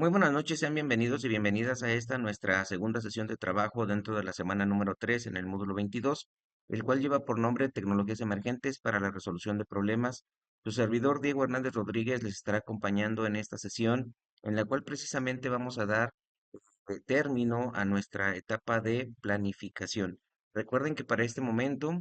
Muy buenas noches, sean bienvenidos y bienvenidas a esta nuestra segunda sesión de trabajo dentro de la semana número 3 en el módulo 22, el cual lleva por nombre Tecnologías Emergentes para la Resolución de Problemas. Su servidor Diego Hernández Rodríguez les estará acompañando en esta sesión, en la cual precisamente vamos a dar término a nuestra etapa de planificación. Recuerden que para este momento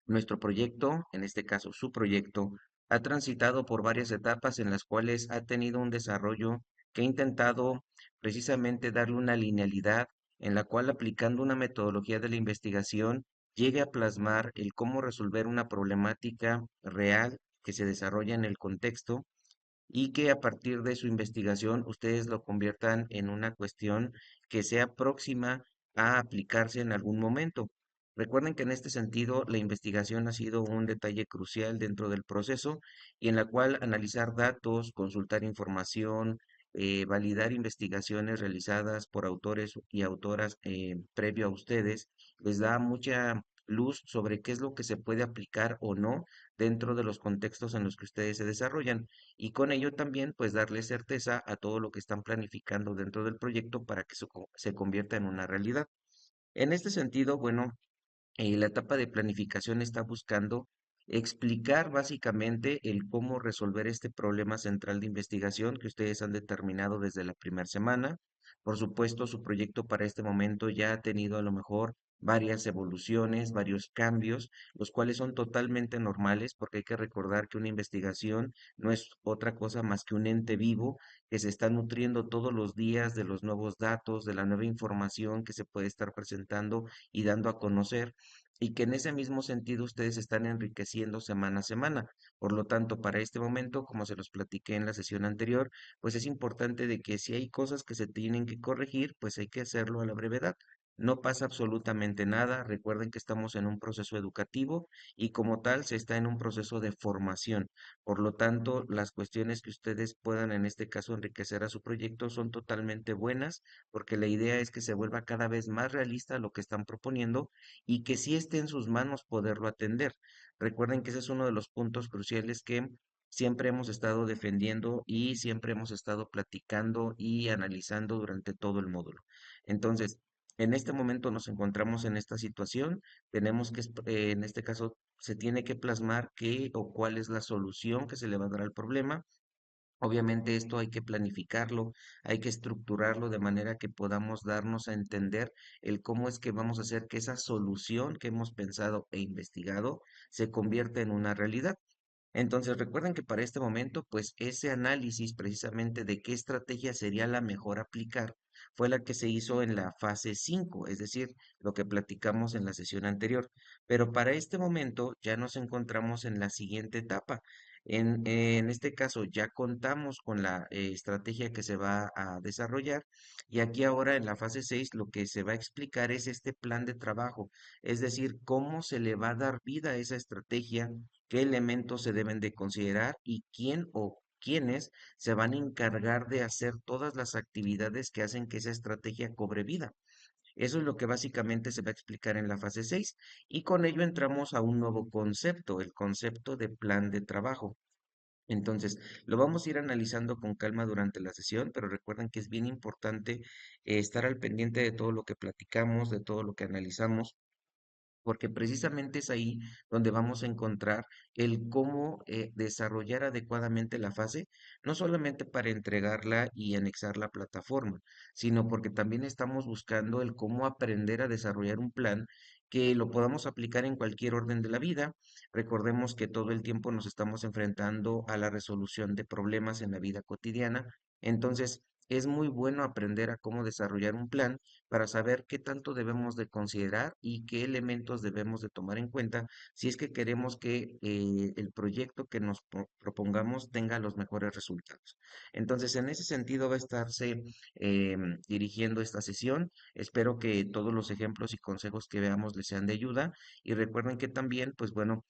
nuestro proyecto, en este caso su proyecto, ha transitado por varias etapas en las cuales ha tenido un desarrollo que ha intentado precisamente darle una linealidad en la cual aplicando una metodología de la investigación llegue a plasmar el cómo resolver una problemática real que se desarrolla en el contexto y que a partir de su investigación ustedes lo conviertan en una cuestión que sea próxima a aplicarse en algún momento. Recuerden que en este sentido la investigación ha sido un detalle crucial dentro del proceso y en la cual analizar datos, consultar información, validar investigaciones realizadas por autores y autoras previo a ustedes, les da mucha luz sobre qué es lo que se puede aplicar o no dentro de los contextos en los que ustedes se desarrollan y con ello también pues darle certeza a todo lo que están planificando dentro del proyecto para que se convierta en una realidad. En este sentido, bueno, la etapa de planificación está buscando explicar básicamente el cómo resolver este problema central de investigación que ustedes han determinado desde la primera semana. Por supuesto, su proyecto para este momento ya ha tenido a lo mejor varias evoluciones, varios cambios, los cuales son totalmente normales porque hay que recordar que una investigación no es otra cosa más que un ente vivo que se está nutriendo todos los días de los nuevos datos, de la nueva información que se puede estar presentando y dando a conocer y que en ese mismo sentido ustedes están enriqueciendo semana a semana. Por lo tanto, para este momento, como se los platiqué en la sesión anterior, pues es importante de que si hay cosas que se tienen que corregir, pues hay que hacerlo a la brevedad. No pasa absolutamente nada. Recuerden que estamos en un proceso educativo y como tal se está en un proceso de formación. Por lo tanto, las cuestiones que ustedes puedan en este caso enriquecer a su proyecto son totalmente buenas porque la idea es que se vuelva cada vez más realista lo que están proponiendo y que sí esté en sus manos poderlo atender. Recuerden que ese es uno de los puntos cruciales que siempre hemos estado defendiendo y siempre hemos estado platicando y analizando durante todo el módulo. Entonces, en este momento nos encontramos en esta situación, tenemos que, en este caso, se tiene que plasmar qué o cuál es la solución que se le va a dar al problema. Obviamente esto hay que planificarlo, hay que estructurarlo de manera que podamos darnos a entender el cómo es que vamos a hacer que esa solución que hemos pensado e investigado se convierta en una realidad. Entonces recuerden que para este momento, pues ese análisis precisamente de qué estrategia sería la mejor aplicar fue la que se hizo en la fase 5, es decir, lo que platicamos en la sesión anterior. Pero para este momento ya nos encontramos en la siguiente etapa. En este caso ya contamos con la estrategia que se va a desarrollar y aquí ahora en la fase 6 lo que se va a explicar es este plan de trabajo, es decir, cómo se le va a dar vida a esa estrategia, qué elementos se deben de considerar y quién o quiénes se van a encargar de hacer todas las actividades que hacen que esa estrategia cobre vida. Eso es lo que básicamente se va a explicar en la fase 6 y con ello entramos a un nuevo concepto, el concepto de plan de trabajo. Entonces, lo vamos a ir analizando con calma durante la sesión, pero recuerden que es bien importante estar al pendiente de todo lo que platicamos, de todo lo que analizamos porque precisamente es ahí donde vamos a encontrar el cómo desarrollar adecuadamente la fase, no solamente para entregarla y anexar la plataforma, sino porque también estamos buscando el cómo aprender a desarrollar un plan que lo podamos aplicar en cualquier orden de la vida. Recordemos que todo el tiempo nos estamos enfrentando a la resolución de problemas en la vida cotidiana, entonces es muy bueno aprender a cómo desarrollar un plan para saber qué tanto debemos de considerar y qué elementos debemos de tomar en cuenta si es que queremos que el proyecto que nos propongamos tenga los mejores resultados. Entonces, en ese sentido va a estarse dirigiendo esta sesión. Espero que todos los ejemplos y consejos que veamos les sean de ayuda y recuerden que también, pues bueno,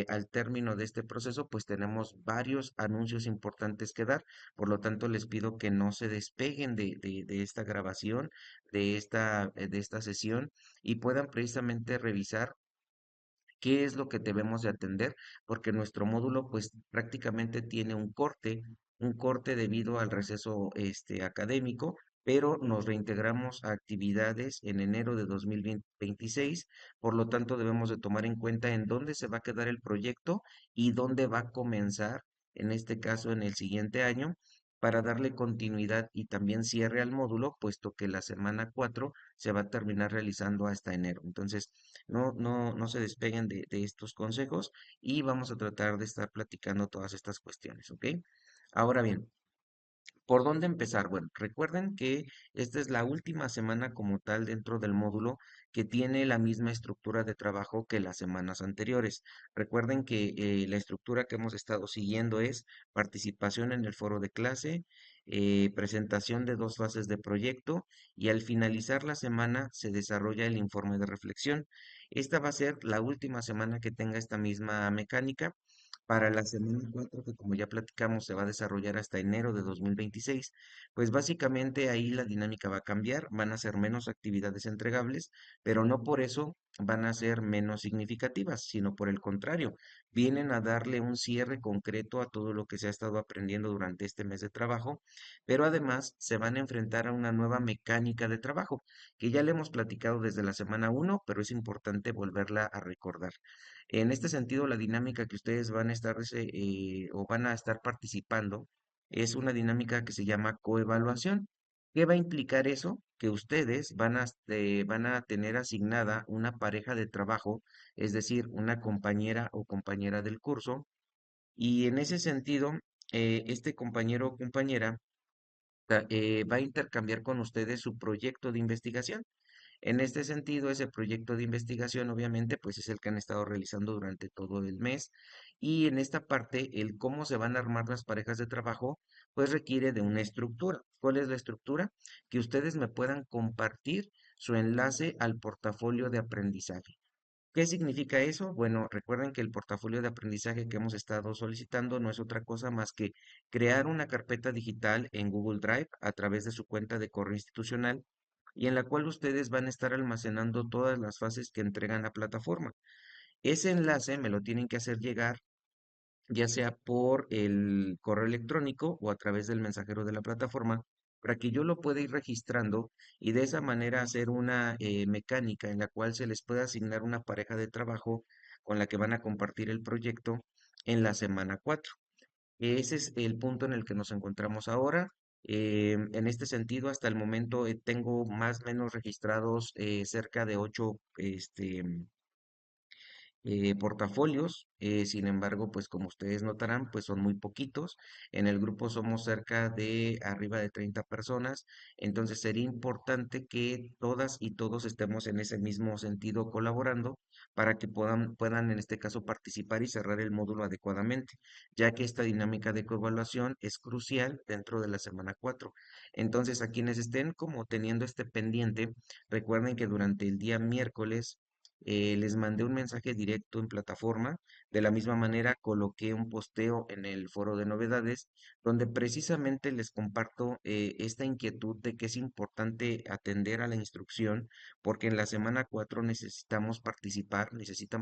al término de este proceso, pues tenemos varios anuncios importantes que dar. Por lo tanto, les pido que no se despeguen de esta grabación de esta sesión y puedan precisamente revisar qué es lo que debemos de atender, porque nuestro módulo pues prácticamente tiene un corte. un corte debido al receso académico, pero nos reintegramos a actividades en enero de 2026. Por lo tanto, debemos de tomar en cuenta en dónde se va a quedar el proyecto y dónde va a comenzar, en este caso en el siguiente año, para darle continuidad y también cierre al módulo, puesto que la semana 4 se va a terminar realizando hasta enero. Entonces, no se despeguen de estos consejos y vamos a tratar de estar platicando todas estas cuestiones, ¿ok? Ahora bien, ¿por dónde empezar? Bueno, recuerden que esta es la última semana como tal dentro del módulo que tiene la misma estructura de trabajo que las semanas anteriores. Recuerden que la estructura que hemos estado siguiendo es participación en el foro de clase, presentación de dos fases de proyecto y al finalizar la semana se desarrolla el informe de reflexión. Esta va a ser la última semana que tenga esta misma mecánica. Para la semana 4, que como ya platicamos, se va a desarrollar hasta enero de 2026, pues básicamente ahí la dinámica va a cambiar, van a ser menos actividades entregables, pero no por eso van a ser menos significativas, sino por el contrario, vienen a darle un cierre concreto a todo lo que se ha estado aprendiendo durante este mes de trabajo, pero además se van a enfrentar a una nueva mecánica de trabajo, que ya le hemos platicado desde la semana 1, pero es importante volverla a recordar. En este sentido, la dinámica que ustedes van a estar o van a estar participando es una dinámica que se llama coevaluación. ¿Qué va a implicar eso? Que ustedes van a tener asignada una pareja de trabajo, es decir, una compañera o compañera del curso, y en ese sentido, este compañero o compañera va a intercambiar con ustedes su proyecto de investigación. En este sentido, ese proyecto de investigación, obviamente, pues es el que han estado realizando durante todo el mes. Y en esta parte, el cómo se van a armar las parejas de trabajo, pues requiere de una estructura. ¿Cuál es la estructura? Que ustedes me puedan compartir su enlace al portafolio de aprendizaje. ¿Qué significa eso? Bueno, recuerden que el portafolio de aprendizaje que hemos estado solicitando no es otra cosa más que crear una carpeta digital en Google Drive a través de su cuenta de correo institucional y en la cual ustedes van a estar almacenando todas las fases que entregan la plataforma. Ese enlace me lo tienen que hacer llegar ya sea por el correo electrónico o a través del mensajero de la plataforma, para que yo lo pueda ir registrando y de esa manera hacer una mecánica en la cual se les pueda asignar una pareja de trabajo con la que van a compartir el proyecto en la semana 4. Ese es el punto en el que nos encontramos ahora. En este sentido, hasta el momento tengo más o menos registrados cerca de 8 portafolios. Sin embargo, pues como ustedes notarán, pues son muy poquitos. En el grupo somos cerca de arriba de 30 personas, entonces sería importante que todas y todos estemos en ese mismo sentido colaborando para que puedan en este caso participar y cerrar el módulo adecuadamente, ya que esta dinámica de coevaluación es crucial dentro de la semana 4. Entonces, a quienes estén como teniendo este pendiente, recuerden que durante el día miércoles les mandé un mensaje directo en plataforma. De la misma manera, coloqué un posteo en el foro de novedades donde precisamente les comparto esta inquietud de que es importante atender a la instrucción porque en la semana 4 necesitan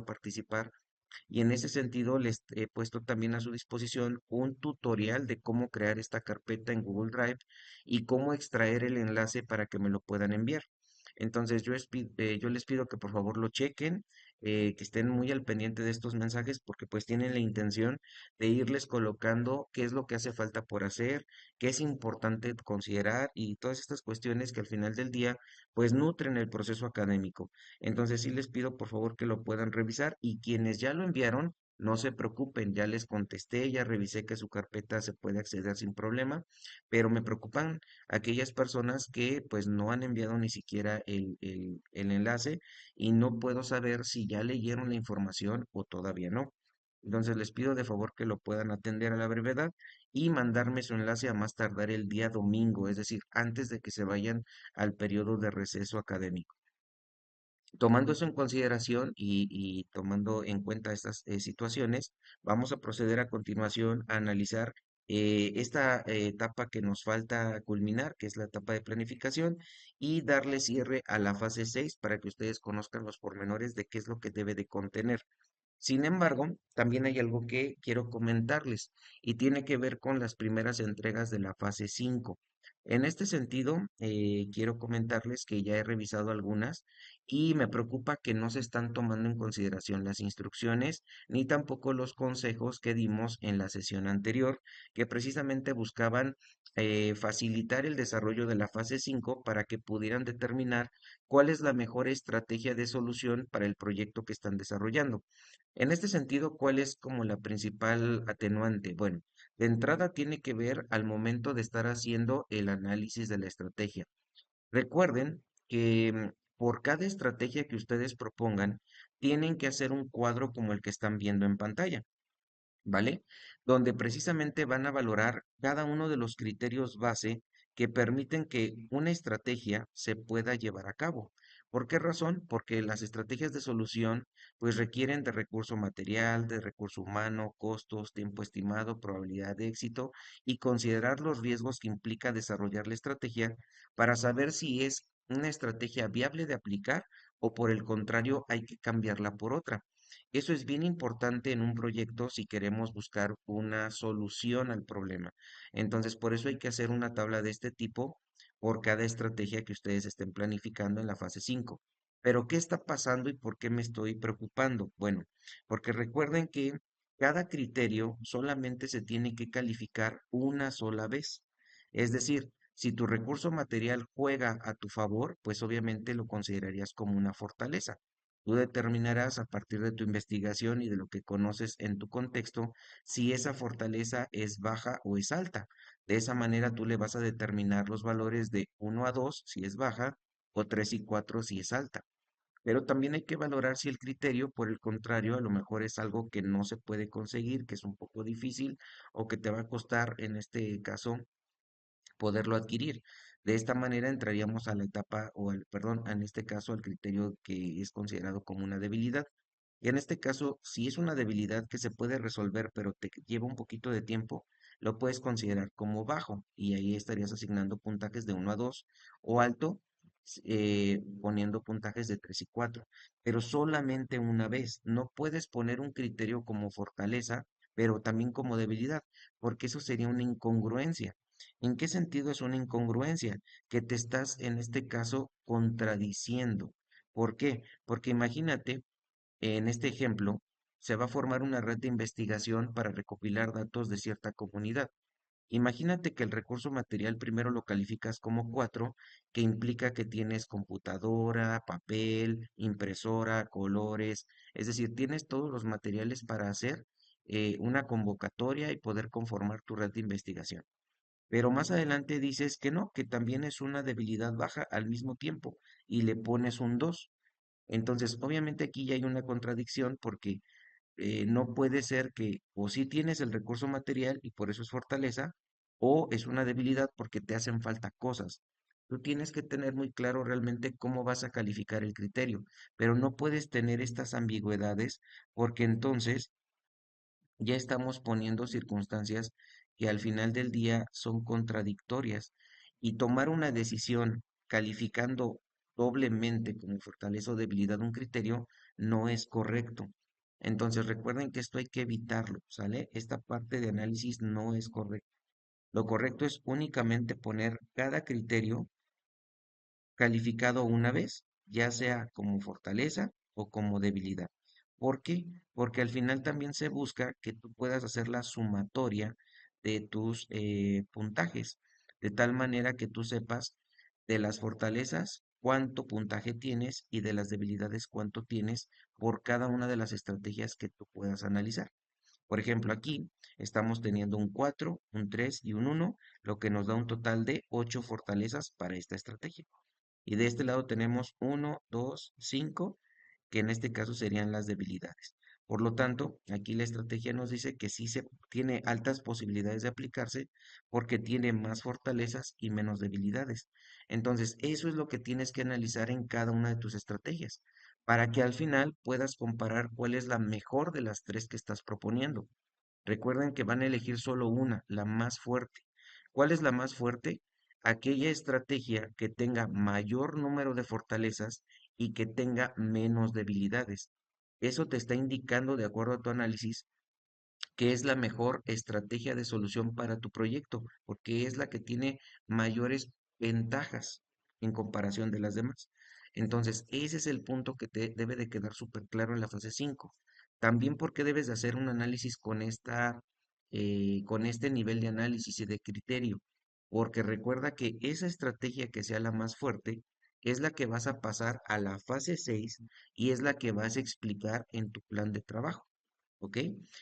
participar y en ese sentido les he puesto también a su disposición un tutorial de cómo crear esta carpeta en Google Drive y cómo extraer el enlace para que me lo puedan enviar. Entonces yo les pido que por favor lo chequen, que estén muy al pendiente de estos mensajes porque pues tienen la intención de irles colocando qué es lo que hace falta por hacer, qué es importante considerar y todas estas cuestiones que al final del día pues nutren el proceso académico. Entonces sí les pido por favor que lo puedan revisar y quienes ya lo enviaron, no se preocupen, ya les contesté, ya revisé que su carpeta se puede acceder sin problema, pero me preocupan aquellas personas que pues no han enviado ni siquiera el enlace y no puedo saber si ya leyeron la información o todavía no. Entonces les pido de favor que lo puedan atender a la brevedad y mandarme su enlace a más tardar el día domingo, es decir, antes de que se vayan al periodo de receso académico. Tomando eso en consideración y tomando en cuenta estas situaciones, vamos a proceder a continuación a analizar esta etapa que nos falta culminar, que es la etapa de planificación, y darle cierre a la fase 6 para que ustedes conozcan los pormenores de qué es lo que debe de contener. Sin embargo, también hay algo que quiero comentarles y tiene que ver con las primeras entregas de la fase 5. En este sentido, quiero comentarles que ya he revisado algunas y me preocupa que no se están tomando en consideración las instrucciones ni tampoco los consejos que dimos en la sesión anterior, que precisamente buscaban facilitar el desarrollo de la fase 5 para que pudieran determinar cuál es la mejor estrategia de solución para el proyecto que están desarrollando. En este sentido, ¿cuál es como la principal atenuante? Bueno, de entrada tiene que ver al momento de estar haciendo el análisis de la estrategia. Recuerden que por cada estrategia que ustedes propongan, tienen que hacer un cuadro como el que están viendo en pantalla. ¿Vale? Donde precisamente van a valorar cada uno de los criterios base que permiten que una estrategia se pueda llevar a cabo. ¿Por qué razón? Porque las estrategias de solución pues requieren de recurso material, de recurso humano, costos, tiempo estimado, probabilidad de éxito y considerar los riesgos que implica desarrollar la estrategia para saber si es una estrategia viable de aplicar o por el contrario hay que cambiarla por otra. Eso es bien importante en un proyecto si queremos buscar una solución al problema. Entonces, por eso hay que hacer una tabla de este tipo por cada estrategia que ustedes estén planificando en la fase 5. Pero, ¿qué está pasando y por qué me estoy preocupando? Bueno, porque recuerden que cada criterio solamente se tiene que calificar una sola vez. Es decir, si tu recurso material juega a tu favor, pues obviamente lo considerarías como una fortaleza. Tú determinarás a partir de tu investigación y de lo que conoces en tu contexto si esa fortaleza es baja o es alta. De esa manera tú le vas a determinar los valores de 1 a 2 si es baja o 3 y 4 si es alta. Pero también hay que valorar si el criterio, por el contrario, a lo mejor es algo que no se puede conseguir, que es un poco difícil o que te va a costar, en este caso, poderlo adquirir. De esta manera entraríamos a la etapa, perdón, en este caso al criterio que es considerado como una debilidad. Y en este caso, si es una debilidad que se puede resolver, pero te lleva un poquito de tiempo, lo puedes considerar como bajo y ahí estarías asignando puntajes de 1 a 2 o alto, poniendo puntajes de 3 y 4, pero solamente una vez. No puedes poner un criterio como fortaleza, pero también como debilidad, porque eso sería una incongruencia. ¿En qué sentido es una incongruencia? Que te estás, en este caso, contradiciendo. ¿Por qué? Porque imagínate, en este ejemplo, se va a formar una red de investigación para recopilar datos de cierta comunidad. Imagínate que el recurso material primero lo calificas como 4, que implica que tienes computadora, papel, impresora, colores, es decir, tienes todos los materiales para hacer una convocatoria y poder conformar tu red de investigación. Pero más adelante dices que no, que también es una debilidad baja al mismo tiempo y le pones un 2. Entonces, obviamente aquí ya hay una contradicción porque no puede ser que o sí tienes el recurso material y por eso es fortaleza, o es una debilidad porque te hacen falta cosas. Tú tienes que tener muy claro realmente cómo vas a calificar el criterio, pero no puedes tener estas ambigüedades porque entonces ya estamos poniendo circunstancias que al final del día son contradictorias y tomar una decisión calificando doblemente como fortaleza o debilidad un criterio no es correcto. Entonces recuerden que esto hay que evitarlo, ¿sale? Esta parte de análisis no es correcta. Lo correcto es únicamente poner cada criterio calificado una vez, ya sea como fortaleza o como debilidad. ¿Por qué? Porque al final también se busca que tú puedas hacer la sumatoria de tus puntajes, de tal manera que tú sepas de las fortalezas cuánto puntaje tienes y de las debilidades cuánto tienes por cada una de las estrategias que tú puedas analizar. Por ejemplo, aquí estamos teniendo un 4, un 3 y un 1, lo que nos da un total de 8 fortalezas para esta estrategia. Y de este lado tenemos 1, 2, 5, que en este caso serían las debilidades. Por lo tanto, aquí la estrategia nos dice que sí se tiene altas posibilidades de aplicarse porque tiene más fortalezas y menos debilidades. Entonces, eso es lo que tienes que analizar en cada una de tus estrategias para que al final puedas comparar cuál es la mejor de las tres que estás proponiendo. Recuerden que van a elegir solo una, la más fuerte. ¿Cuál es la más fuerte? Aquella estrategia que tenga mayor número de fortalezas y que tenga menos debilidades. eso te está indicando, de acuerdo a tu análisis, que es la mejor estrategia de solución para tu proyecto, porque es la que tiene mayores ventajas en comparación de las demás. Entonces, ese es el punto que te debe de quedar súper claro en la fase 5. También porque debes de hacer un análisis con este nivel de análisis y de criterio, porque recuerda que esa estrategia que sea la más fuerte es la que vas a pasar a la fase 6 y es la que vas a explicar en tu plan de trabajo. ¿Ok?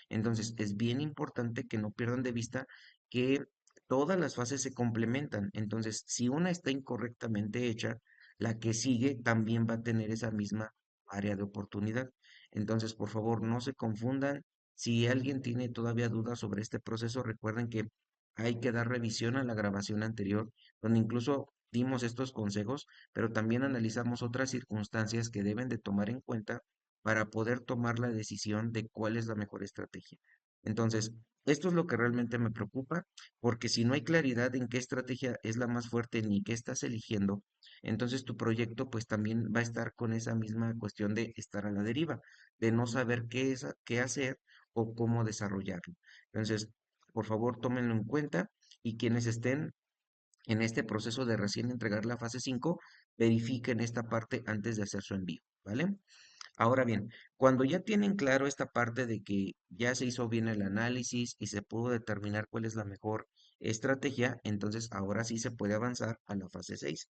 Entonces, es bien importante que no pierdan de vista que todas las fases se complementan. Entonces, si una está incorrectamente hecha, la que sigue también va a tener esa misma área de oportunidad. Entonces, por favor, no se confundan. Si alguien tiene todavía dudas sobre este proceso, recuerden que hay que dar revisión a la grabación anterior, donde incluso dimos estos consejos, pero también analizamos otras circunstancias que deben de tomar en cuenta para poder tomar la decisión de cuál es la mejor estrategia. Entonces, esto es lo que realmente me preocupa, porque si no hay claridad en qué estrategia es la más fuerte ni qué estás eligiendo, entonces tu proyecto pues también va a estar con esa misma cuestión de estar a la deriva, de no saber qué hacer o cómo desarrollarlo. Entonces, por favor, tómenlo en cuenta y quienes estén en este proceso de recién entregar la fase 5, verifiquen esta parte antes de hacer su envío, ¿vale? Ahora bien, cuando ya tienen claro esta parte de que ya se hizo bien el análisis y se pudo determinar cuál es la mejor estrategia, entonces ahora sí se puede avanzar a la fase 6.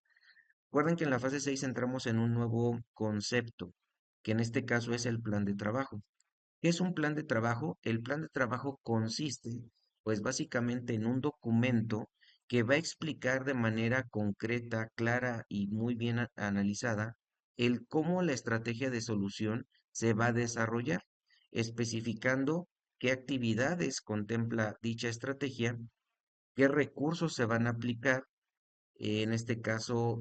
Recuerden que en la fase 6 entramos en un nuevo concepto, que en este caso es el plan de trabajo. ¿Qué es un plan de trabajo? El plan de trabajo consiste, pues básicamente en un documento que va a explicar de manera concreta, clara y muy bien analizada el cómo la estrategia de solución se va a desarrollar, especificando qué actividades contempla dicha estrategia, qué recursos se van a aplicar, en este caso,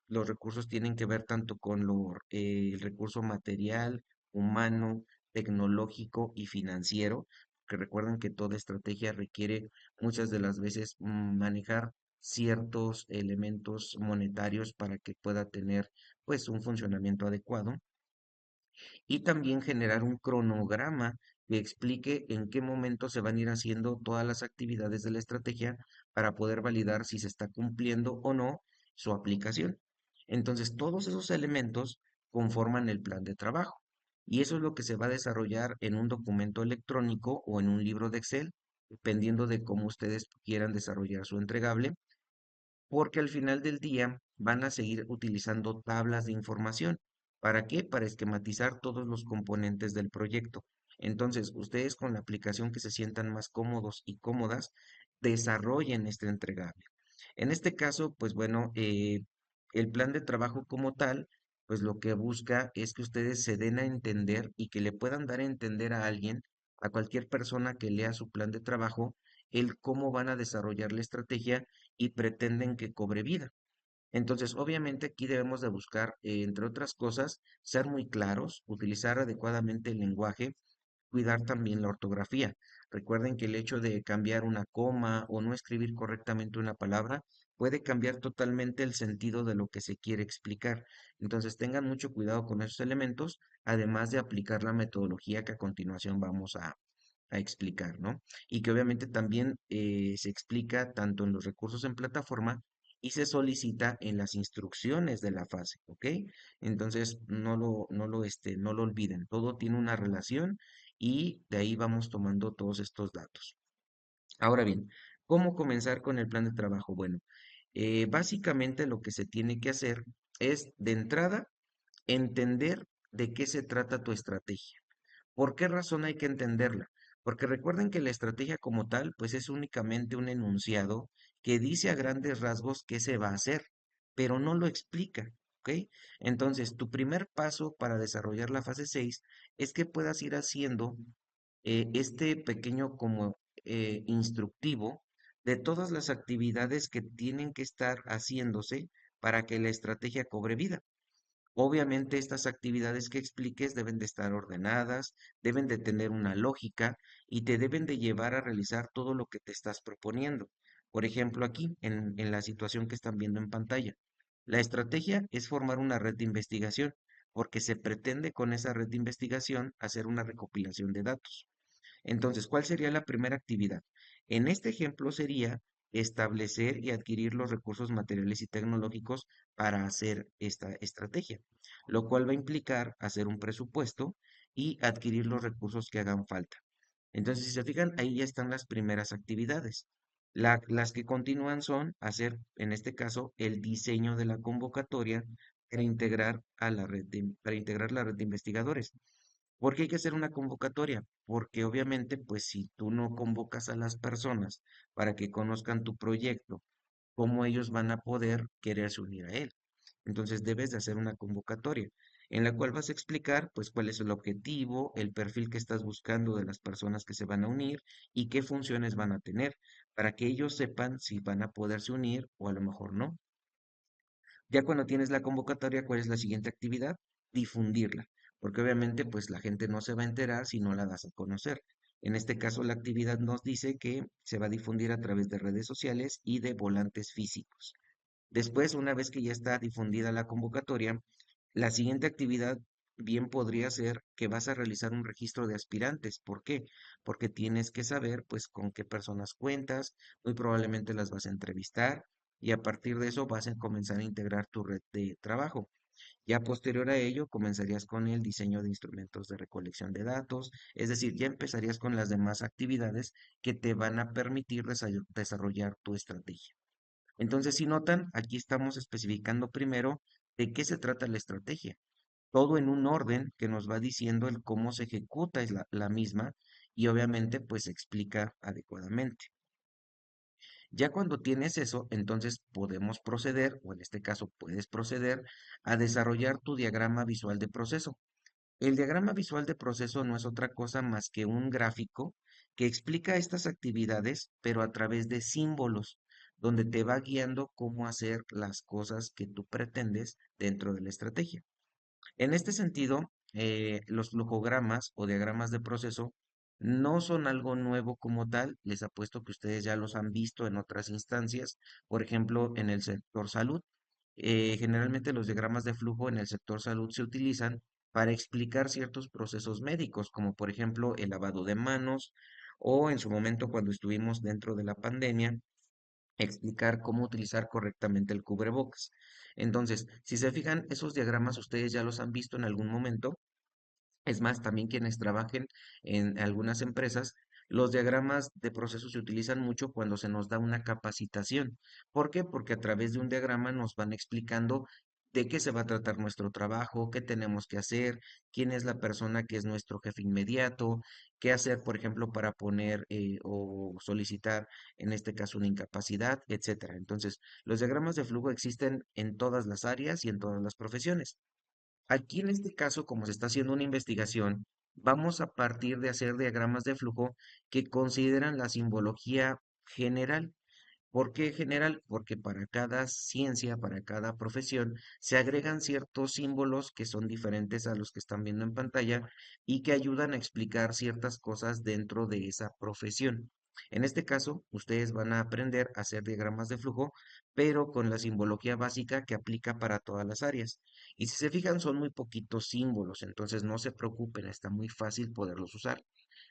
los recursos tienen que ver tanto con el recurso material, humano, tecnológico y financiero, que recuerden que toda estrategia requiere muchas de las veces manejar ciertos elementos monetarios para que pueda tener pues un funcionamiento adecuado y también generar un cronograma que explique en qué momento se van a ir haciendo todas las actividades de la estrategia para poder validar si se está cumpliendo o no su aplicación. Entonces, todos esos elementos conforman el plan de trabajo y eso es lo que se va a desarrollar en un documento electrónico o en un libro de Excel, dependiendo de cómo ustedes quieran desarrollar su entregable porque al final del día van a seguir utilizando tablas de información. ¿Para qué? Para esquematizar todos los componentes del proyecto. Entonces, ustedes con la aplicación que se sientan más cómodos y cómodas, desarrollen este entregable. En este caso, pues bueno, el plan de trabajo como tal, pues lo que busca es que ustedes se den a entender y que le puedan dar a entender a alguien, a cualquier persona que lea su plan de trabajo, el cómo van a desarrollar la estrategia y pretenden que cobre vida. Entonces, obviamente aquí debemos de buscar, entre otras cosas, ser muy claros, utilizar adecuadamente el lenguaje, cuidar también la ortografía. Recuerden que el hecho de cambiar una coma o no escribir correctamente una palabra puede cambiar totalmente el sentido de lo que se quiere explicar. Entonces, tengan mucho cuidado con esos elementos, además de aplicar la metodología que a continuación vamos a explicar, ¿no? Y que obviamente también se explica tanto en los recursos en plataforma y se solicita en las instrucciones de la fase, ¿ok? Entonces, no lo olviden, todo tiene una relación y de ahí vamos tomando todos estos datos. Ahora bien, ¿cómo comenzar con el plan de trabajo? Bueno, básicamente lo que se tiene que hacer es, de entrada, entender de qué se trata tu estrategia. ¿Por qué razón hay que entenderla? Porque recuerden que la estrategia como tal, pues es únicamente un enunciado que dice a grandes rasgos qué se va a hacer, pero no lo explica, ¿ok? Entonces, tu primer paso para desarrollar la fase 6 es que puedas ir haciendo este pequeño como instructivo de todas las actividades que tienen que estar haciéndose para que la estrategia cobre vida. Obviamente estas actividades que expliques deben de estar ordenadas, deben de tener una lógica y te deben de llevar a realizar todo lo que te estás proponiendo. Por ejemplo, aquí en la situación que están viendo en pantalla. La estrategia es formar una red de investigación. porque se pretende con esa red de investigación hacer una recopilación de datos. Entonces, ¿cuál sería la primera actividad? En este ejemplo sería establecer y adquirir los recursos materiales y tecnológicos para hacer esta estrategia, lo cual va a implicar hacer un presupuesto y adquirir los recursos que hagan falta. Entonces, si se fijan, ahí ya están las primeras actividades. Las que continúan son hacer, en este caso, el diseño de la convocatoria para integrar la red de investigadores. ¿Por qué hay que hacer una convocatoria? Porque obviamente, pues si tú no convocas a las personas para que conozcan tu proyecto, ¿cómo ellos van a poder quererse unir a él? Entonces debes de hacer una convocatoria en la cual vas a explicar pues cuál es el objetivo, el perfil que estás buscando de las personas que se van a unir y qué funciones van a tener para que ellos sepan si van a poderse unir o a lo mejor no. Ya cuando tienes la convocatoria, ¿cuál es la siguiente actividad? Difundirla, porque obviamente pues la gente no se va a enterar si no la das a conocer. En este caso, la actividad nos dice que se va a difundir a través de redes sociales y de volantes físicos. Después, una vez que ya está difundida la convocatoria, la siguiente actividad bien podría ser que vas a realizar un registro de aspirantes. ¿Por qué? Porque tienes que saber, pues, con qué personas cuentas, muy probablemente las vas a entrevistar y a partir de eso vas a comenzar a integrar tu red de trabajo. Ya posterior a ello, comenzarías con el diseño de instrumentos de recolección de datos, es decir, ya empezarías con las demás actividades que te van a permitir desarrollar tu estrategia. Entonces, si notan, aquí estamos especificando primero de qué se trata la estrategia. Todo en un orden que nos va diciendo el cómo se ejecuta es la misma y obviamente pues se explica adecuadamente. Ya cuando tienes eso, entonces podemos proceder, o en este caso puedes proceder, a desarrollar tu diagrama visual de proceso. El diagrama visual de proceso no es otra cosa más que un gráfico que explica estas actividades, pero a través de símbolos, donde te va guiando cómo hacer las cosas que tú pretendes dentro de la estrategia. En este sentido, los flujogramas o diagramas de proceso no son algo nuevo como tal, les apuesto que ustedes ya los han visto en otras instancias, por ejemplo, en el sector salud. Generalmente los diagramas de flujo en el sector salud se utilizan para explicar ciertos procesos médicos, como por ejemplo el lavado de manos o en su momento cuando estuvimos dentro de la pandemia, explicar cómo utilizar correctamente el cubrebocas. Entonces, si se fijan, esos diagramas ustedes ya los han visto en algún momento. Es más, también quienes trabajen en algunas empresas, los diagramas de proceso se utilizan mucho cuando se nos da una capacitación. ¿Por qué? Porque a través de un diagrama nos van explicando de qué se va a tratar nuestro trabajo, qué tenemos que hacer, quién es la persona que es nuestro jefe inmediato, qué hacer, por ejemplo, para poner o solicitar, en este caso, una incapacidad, etcétera. Entonces, los diagramas de flujo existen en todas las áreas y en todas las profesiones. Aquí en este caso, como se está haciendo una investigación, vamos a partir de hacer diagramas de flujo que consideran la simbología general. ¿Por qué general? Porque para cada ciencia, para cada profesión, se agregan ciertos símbolos que son diferentes a los que están viendo en pantalla y que ayudan a explicar ciertas cosas dentro de esa profesión. En este caso, ustedes van a aprender a hacer diagramas de flujo, pero con la simbología básica que aplica para todas las áreas. Y si se fijan, son muy poquitos símbolos, entonces no se preocupen, está muy fácil poderlos usar.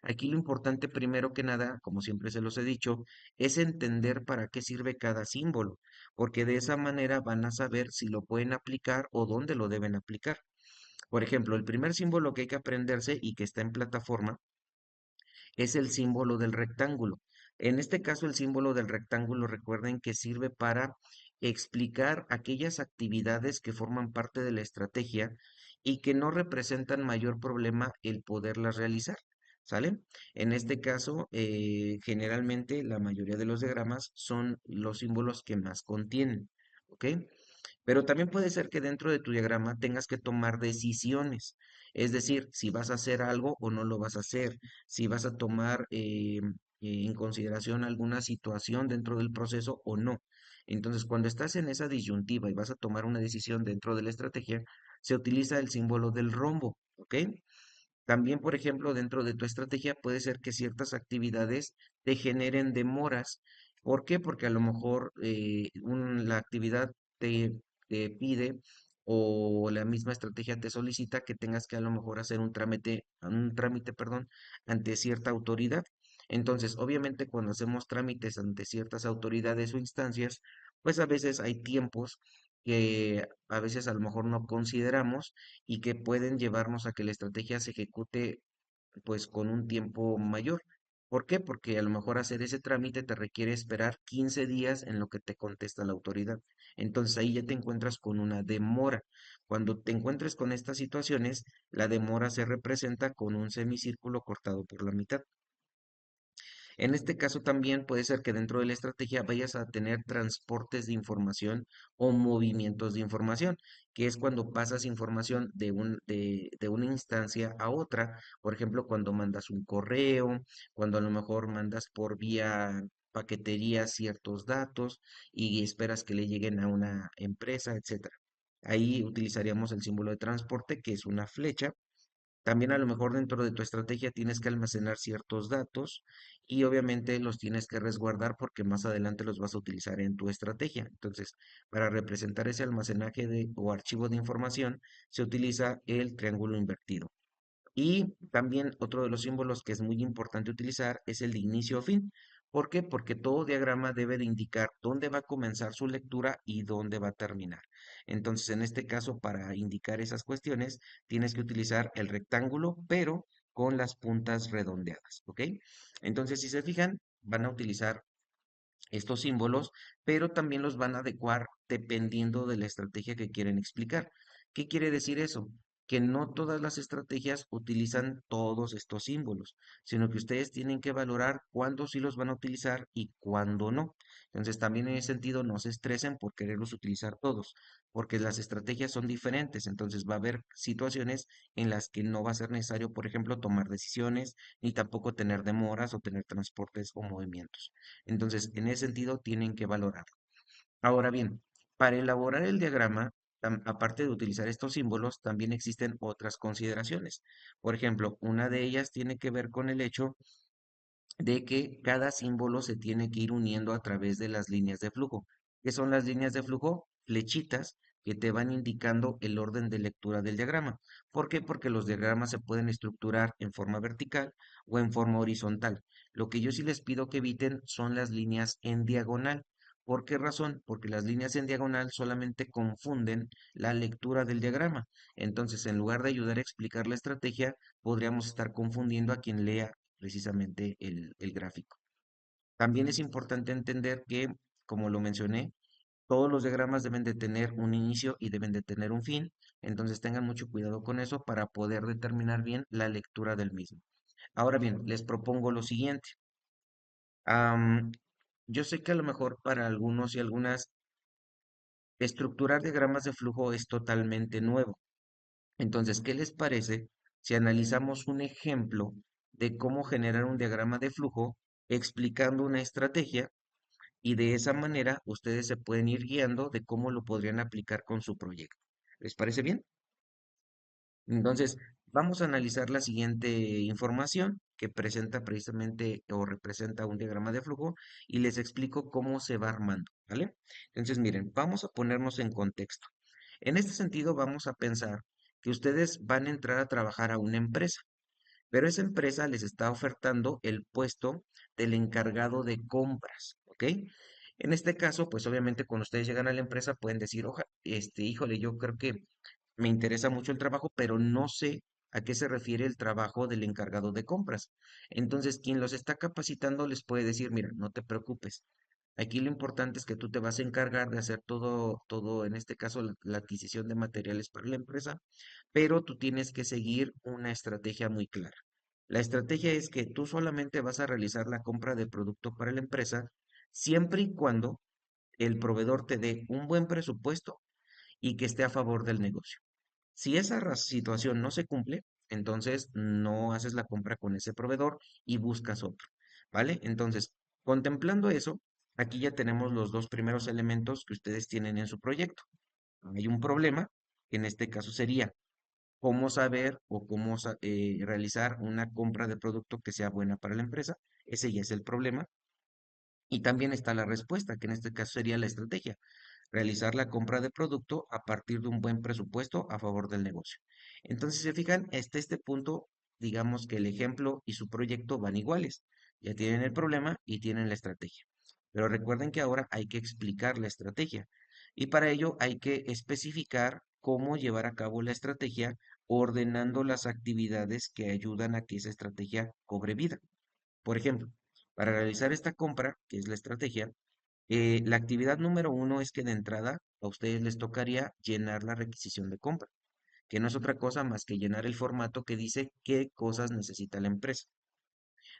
Aquí lo importante, primero que nada, como siempre se los he dicho, es entender para qué sirve cada símbolo, porque de esa manera van a saber si lo pueden aplicar o dónde lo deben aplicar. Por ejemplo, el primer símbolo que hay que aprenderse y que está en plataforma es el símbolo del rectángulo. En este caso, el símbolo del rectángulo, recuerden que sirve para explicar aquellas actividades que forman parte de la estrategia y que no representan mayor problema el poderlas realizar. ¿Sale? En este caso, generalmente la mayoría de los diagramas son los símbolos que más contienen. ¿Ok? Pero también puede ser que dentro de tu diagrama tengas que tomar decisiones, es decir, si vas a hacer algo o no lo vas a hacer, si vas a tomar en consideración alguna situación dentro del proceso o no. Entonces, cuando estás en esa disyuntiva y vas a tomar una decisión dentro de la estrategia, se utiliza el símbolo del rombo, ¿ok? También, por ejemplo, dentro de tu estrategia puede ser que ciertas actividades te generen demoras. ¿Por qué? Porque a lo mejor la actividad te, te pide o la misma estrategia te solicita que tengas que a lo mejor hacer un trámite, perdón, ante cierta autoridad. Entonces, obviamente, cuando hacemos trámites ante ciertas autoridades o instancias, pues a veces hay tiempos que a veces a lo mejor no consideramos y que pueden llevarnos a que la estrategia se ejecute pues con un tiempo mayor. ¿Por qué? Porque a lo mejor hacer ese trámite te requiere esperar 15 días en lo que te contesta la autoridad. Entonces ahí ya te encuentras con una demora. Cuando te encuentres con estas situaciones, la demora se representa con un semicírculo cortado por la mitad. En este caso también puede ser que dentro de la estrategia vayas a tener transportes de información o movimientos de información, que es cuando pasas información de una instancia a otra. Por ejemplo, cuando mandas un correo, cuando a lo mejor mandas por vía paquetería ciertos datos y esperas que le lleguen a una empresa, etcétera. Ahí utilizaríamos el símbolo de transporte, que es una flecha. También a lo mejor dentro de tu estrategia tienes que almacenar ciertos datos y obviamente los tienes que resguardar porque más adelante los vas a utilizar en tu estrategia. Entonces, para representar ese almacenaje o archivo de información, se utiliza el triángulo invertido. Y también otro de los símbolos que es muy importante utilizar es el de inicio o fin. ¿Por qué? Porque todo diagrama debe de indicar dónde va a comenzar su lectura y dónde va a terminar. Entonces, en este caso, para indicar esas cuestiones, tienes que utilizar el rectángulo, pero con las puntas redondeadas, ¿ok? Entonces, si se fijan, van a utilizar estos símbolos, pero también los van a adecuar dependiendo de la estrategia que quieren explicar. ¿Qué quiere decir eso? Que no todas las estrategias utilizan todos estos símbolos, sino que ustedes tienen que valorar cuándo sí los van a utilizar y cuándo no. Entonces, también en ese sentido, no se estresen por quererlos utilizar todos, porque las estrategias son diferentes. Entonces, va a haber situaciones en las que no va a ser necesario, por ejemplo, tomar decisiones, ni tampoco tener demoras o tener transportes o movimientos. Entonces, en ese sentido, tienen que valorar. Ahora bien, para elaborar el diagrama, aparte de utilizar estos símbolos, también existen otras consideraciones. Por ejemplo, una de ellas tiene que ver con el hecho de que cada símbolo se tiene que ir uniendo a través de las líneas de flujo. ¿Qué son las líneas de flujo? Flechitas que te van indicando el orden de lectura del diagrama. ¿Por qué? Porque los diagramas se pueden estructurar en forma vertical o en forma horizontal. Lo que yo sí les pido que eviten son las líneas en diagonal. ¿Por qué razón? Porque las líneas en diagonal solamente confunden la lectura del diagrama. Entonces, en lugar de ayudar a explicar la estrategia, podríamos estar confundiendo a quien lea precisamente el gráfico. También es importante entender que, como lo mencioné, todos los diagramas deben de tener un inicio y deben de tener un fin, entonces tengan mucho cuidado con eso para poder determinar bien la lectura del mismo. Ahora bien, les propongo lo siguiente. Am, yo sé que a lo mejor para algunos y algunas estructurar diagramas de flujo es totalmente nuevo. Entonces, ¿qué les parece si analizamos un ejemplo de cómo generar un diagrama de flujo explicando una estrategia y de esa manera ustedes se pueden ir guiando de cómo lo podrían aplicar con su proyecto? ¿Les parece bien? Entonces, vamos a analizar la siguiente información que presenta precisamente o representa un diagrama de flujo y les explico cómo se va armando, ¿vale? Entonces, miren, vamos a ponernos en contexto. En este sentido, vamos a pensar que ustedes van a entrar a trabajar a una empresa, pero esa empresa les está ofertando el puesto del encargado de compras, ¿ok? En este caso, pues obviamente cuando ustedes llegan a la empresa pueden decir, híjole, yo creo que me interesa mucho el trabajo, pero no sé a qué se refiere el trabajo del encargado de compras. Entonces, quien los está capacitando les puede decir, mira, no te preocupes. Aquí lo importante es que tú te vas a encargar de hacer todo, en este caso, la adquisición de materiales para la empresa, pero tú tienes que seguir una estrategia muy clara. La estrategia es que tú solamente vas a realizar la compra de producto para la empresa siempre y cuando el proveedor te dé un buen presupuesto y que esté a favor del negocio. Si esa situación no se cumple, entonces no haces la compra con ese proveedor y buscas otro, ¿vale? Entonces, contemplando eso, aquí ya tenemos los dos primeros elementos que ustedes tienen en su proyecto. Hay un problema, que en este caso sería cómo saber o cómo realizar una compra de producto que sea buena para la empresa. Ese ya es el problema. Y también está la respuesta, que en este caso sería la estrategia. realizar la compra de producto a partir de un buen presupuesto a favor del negocio. Entonces, si se fijan, hasta este punto, digamos que el ejemplo y su proyecto van iguales. Ya tienen el problema y tienen la estrategia. Pero recuerden que ahora hay que explicar la estrategia y para ello hay que especificar cómo llevar a cabo la estrategia ordenando las actividades que ayudan a que esa estrategia cobre vida. Por ejemplo, para realizar esta compra, que es la estrategia, la actividad número uno es que de entrada a ustedes les tocaría llenar la requisición de compra, que no es otra cosa más que llenar el formato que dice qué cosas necesita la empresa.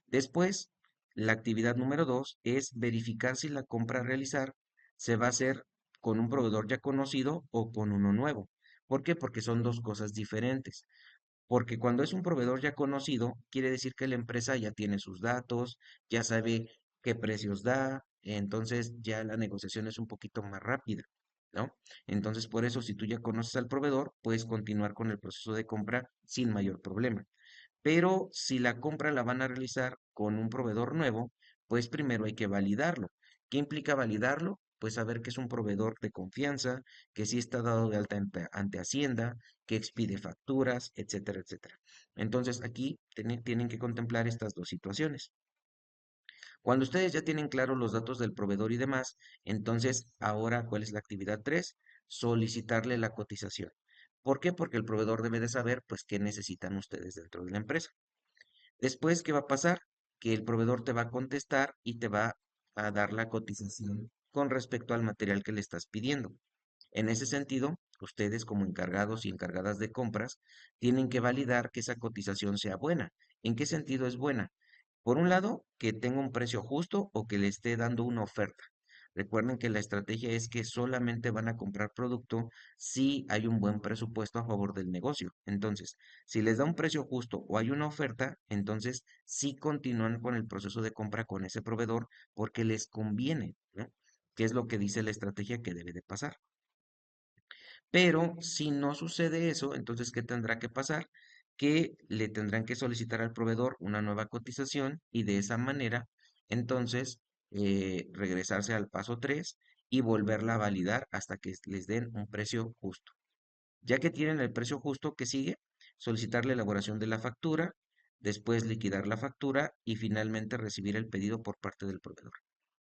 Después, la actividad número dos es verificar si la compra a realizar se va a hacer con un proveedor ya conocido o con uno nuevo. ¿Por qué? Porque son dos cosas diferentes. Porque cuando es un proveedor ya conocido, quiere decir que la empresa ya tiene sus datos, ya sabe qué precios da, entonces ya la negociación es un poquito más rápida, ¿no? Entonces, por eso, si tú ya conoces al proveedor, puedes continuar con el proceso de compra sin mayor problema. Pero si la compra la van a realizar con un proveedor nuevo, pues primero hay que validarlo. ¿Qué implica validarlo? Pues saber que es un proveedor de confianza, que sí está dado de alta ante Hacienda, que expide facturas, etcétera, etcétera. Entonces aquí tienen que contemplar estas dos situaciones. Cuando ustedes ya tienen claros los datos del proveedor y demás, entonces ahora, ¿cuál es la actividad 3? Solicitarle la cotización. ¿Por qué? Porque el proveedor debe de saber, pues, qué necesitan ustedes dentro de la empresa. Después, ¿qué va a pasar? Que el proveedor te va a contestar y te va a dar la cotización con respecto al material que le estás pidiendo. En ese sentido, ustedes como encargados y encargadas de compras tienen que validar que esa cotización sea buena. ¿En qué sentido es buena? Por un lado, que tenga un precio justo o que le esté dando una oferta. Recuerden que la estrategia es que solamente van a comprar producto si hay un buen presupuesto a favor del negocio. Entonces, si les da un precio justo o hay una oferta, entonces sí continúan con el proceso de compra con ese proveedor porque les conviene, ¿no? ¿Qué es lo que dice la estrategia que debe de pasar? Pero si no sucede eso, entonces, ¿qué tendrá que pasar? Que le tendrán que solicitar al proveedor una nueva cotización y de esa manera, entonces, regresarse al paso 3 y volverla a validar hasta que les den un precio justo. Ya que tienen el precio justo que sigue, solicitar la elaboración de la factura, después liquidar la factura y finalmente recibir el pedido por parte del proveedor.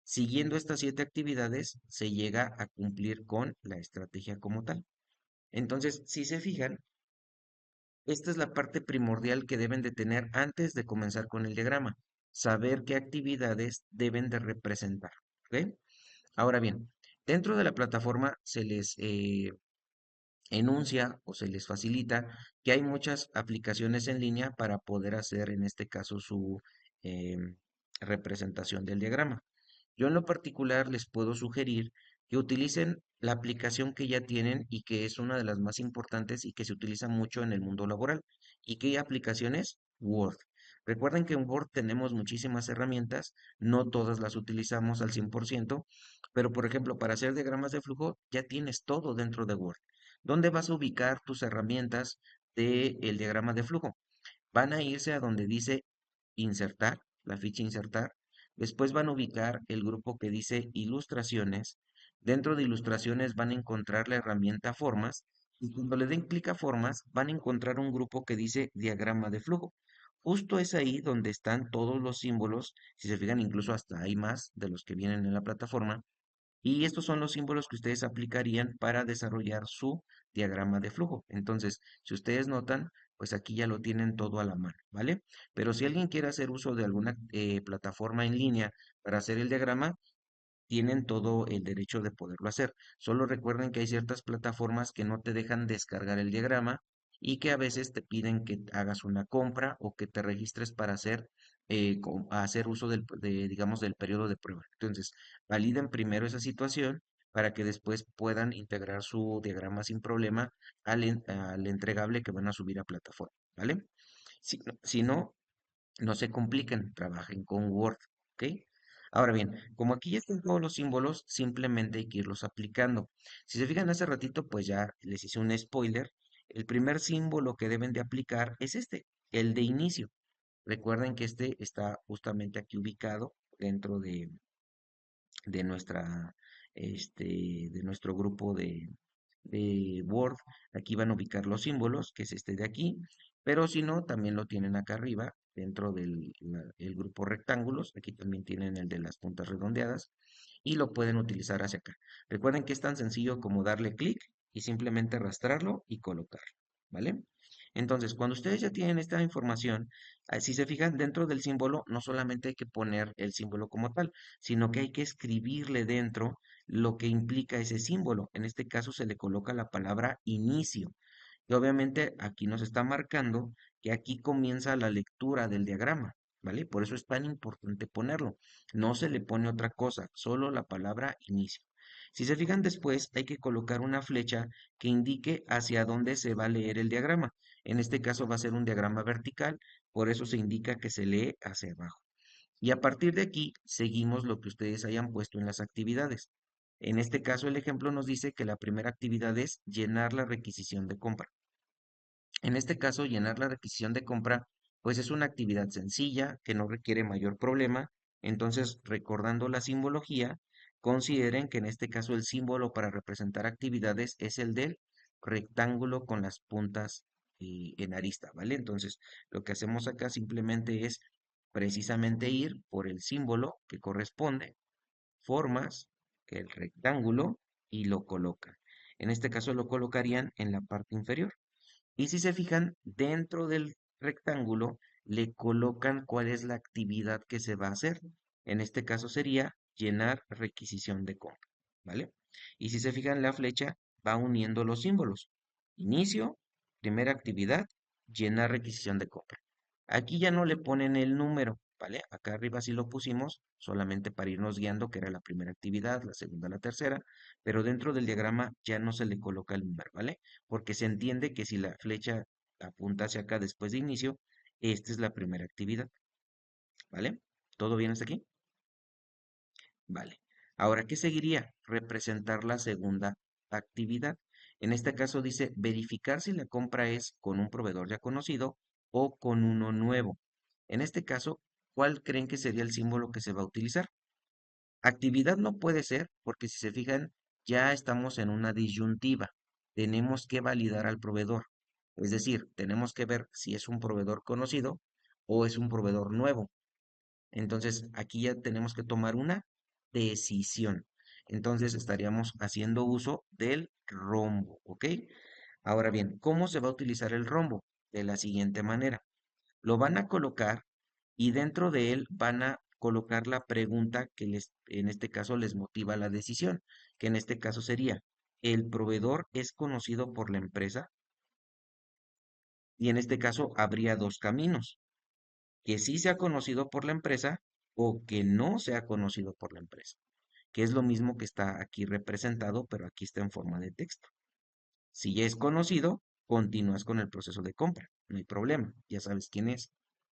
Siguiendo estas 7 actividades, se llega a cumplir con la estrategia como tal. Entonces, si se fijan, esta es la parte primordial que deben de tener antes de comenzar con el diagrama, saber qué actividades deben de representar. ¿Ok? Ahora bien, dentro de la plataforma se les enuncia o se les facilita que hay muchas aplicaciones en línea para poder hacer, en este caso, su representación del diagrama. Yo en lo particular les puedo sugerir que utilicen la aplicación que ya tienen y que es una de las más importantes y que se utiliza mucho en el mundo laboral. ¿Y qué aplicación es? Word. Recuerden que en Word tenemos muchísimas herramientas, no todas las utilizamos al 100%, pero por ejemplo, para hacer diagramas de flujo ya tienes todo dentro de Word. ¿Dónde vas a ubicar tus herramientas del diagrama de flujo? Van a irse a donde dice insertar, la ficha insertar. Después van a ubicar el grupo que dice ilustraciones. Dentro de ilustraciones van a encontrar la herramienta formas y cuando le den clic a formas van a encontrar un grupo que dice diagrama de flujo. Justo es ahí donde están todos los símbolos, si se fijan incluso hasta hay más de los que vienen en la plataforma, y estos son los símbolos que ustedes aplicarían para desarrollar su diagrama de flujo. Entonces, si ustedes notan, pues aquí ya lo tienen todo a la mano, ¿vale? Pero si alguien quiere hacer uso de alguna plataforma en línea para hacer el diagrama, tienen todo el derecho de poderlo hacer. Solo recuerden que hay ciertas plataformas que no te dejan descargar el diagrama y que a veces te piden que hagas una compra o que te registres para hacer, hacer uso digamos, del periodo de prueba. Entonces, validen primero esa situación para que después puedan integrar su diagrama sin problema al entregable que van a subir a plataforma, ¿vale? Si no, no se compliquen, trabajen con Word, ¿ok? Ahora bien, como aquí ya están todos los símbolos, simplemente hay que irlos aplicando. Si se fijan hace ratito, pues ya les hice un spoiler. El primer símbolo que deben de aplicar es este, el de inicio. Recuerden que este está justamente aquí ubicado dentro de nuestra de nuestro grupo de Word. Aquí van a ubicar los símbolos, que es este de aquí, pero si no, también lo tienen acá arriba, dentro del el grupo rectángulos. Aquí también tienen el de las puntas redondeadas y lo pueden utilizar hacia acá. Recuerden que es tan sencillo como darle clic y simplemente arrastrarlo y colocarlo, ¿vale? Entonces, cuando ustedes ya tienen esta información, si se fijan dentro del símbolo, no solamente hay que poner el símbolo como tal, sino que hay que escribirle dentro lo que implica ese símbolo. En este caso se le coloca la palabra inicio. Y obviamente aquí nos está marcando que aquí comienza la lectura del diagrama, ¿vale? Por eso es tan importante ponerlo. No se le pone otra cosa, solo la palabra inicio. Si se fijan después, hay que colocar una flecha que indique hacia dónde se va a leer el diagrama. En este caso va a ser un diagrama vertical, por eso se indica que se lee hacia abajo. Y a partir de aquí, seguimos lo que ustedes hayan puesto en las actividades. En este caso, el ejemplo nos dice que la primera actividad es llenar la requisición de compra. En este caso, llenar la requisición de compra, pues es una actividad sencilla que no requiere mayor problema. Entonces, recordando la simbología, consideren que en este caso el símbolo para representar actividades es el del rectángulo con las puntas en arista, ¿vale? Entonces, lo que hacemos acá simplemente es precisamente ir por el símbolo que corresponde, formas el rectángulo y lo colocan. En este caso lo colocarían en la parte inferior. Y si se fijan, dentro del rectángulo le colocan cuál es la actividad que se va a hacer. En este caso sería llenar requisición de compra, ¿vale? Y si se fijan, la flecha va uniendo los símbolos. Inicio, primera actividad, llenar requisición de compra. Aquí ya no le ponen el número, ¿vale? Acá arriba sí lo pusimos, solamente para irnos guiando, que era la primera actividad, la segunda, la tercera, pero dentro del diagrama ya no se le coloca el número, ¿vale? Porque se entiende que si la flecha apunta hacia acá después de inicio, esta es la primera actividad, ¿vale? ¿Todo bien hasta aquí? Vale. Ahora, ¿qué seguiría? Representar la segunda actividad. En este caso dice verificar si la compra es con un proveedor ya conocido o con uno nuevo. En este caso, ¿cuál creen que sería el símbolo que se va a utilizar? Actividad no puede ser porque si se fijan, ya estamos en una disyuntiva. Tenemos que validar al proveedor. Es decir, tenemos que ver si es un proveedor conocido o es un proveedor nuevo. Entonces, aquí ya tenemos que tomar una decisión. Entonces, estaríamos haciendo uso del rombo, ¿ok? Ahora bien, ¿cómo se va a utilizar el rombo? De la siguiente manera. Lo van a colocar y dentro de él van a colocar la pregunta que en este caso les motiva la decisión, que en este caso sería, ¿el proveedor es conocido por la empresa? Y en este caso habría dos caminos, que sí sea conocido por la empresa o que no sea conocido por la empresa, que es lo mismo que está aquí representado, pero aquí está en forma de texto. Si ya es conocido, continúas con el proceso de compra, no hay problema, ya sabes quién es.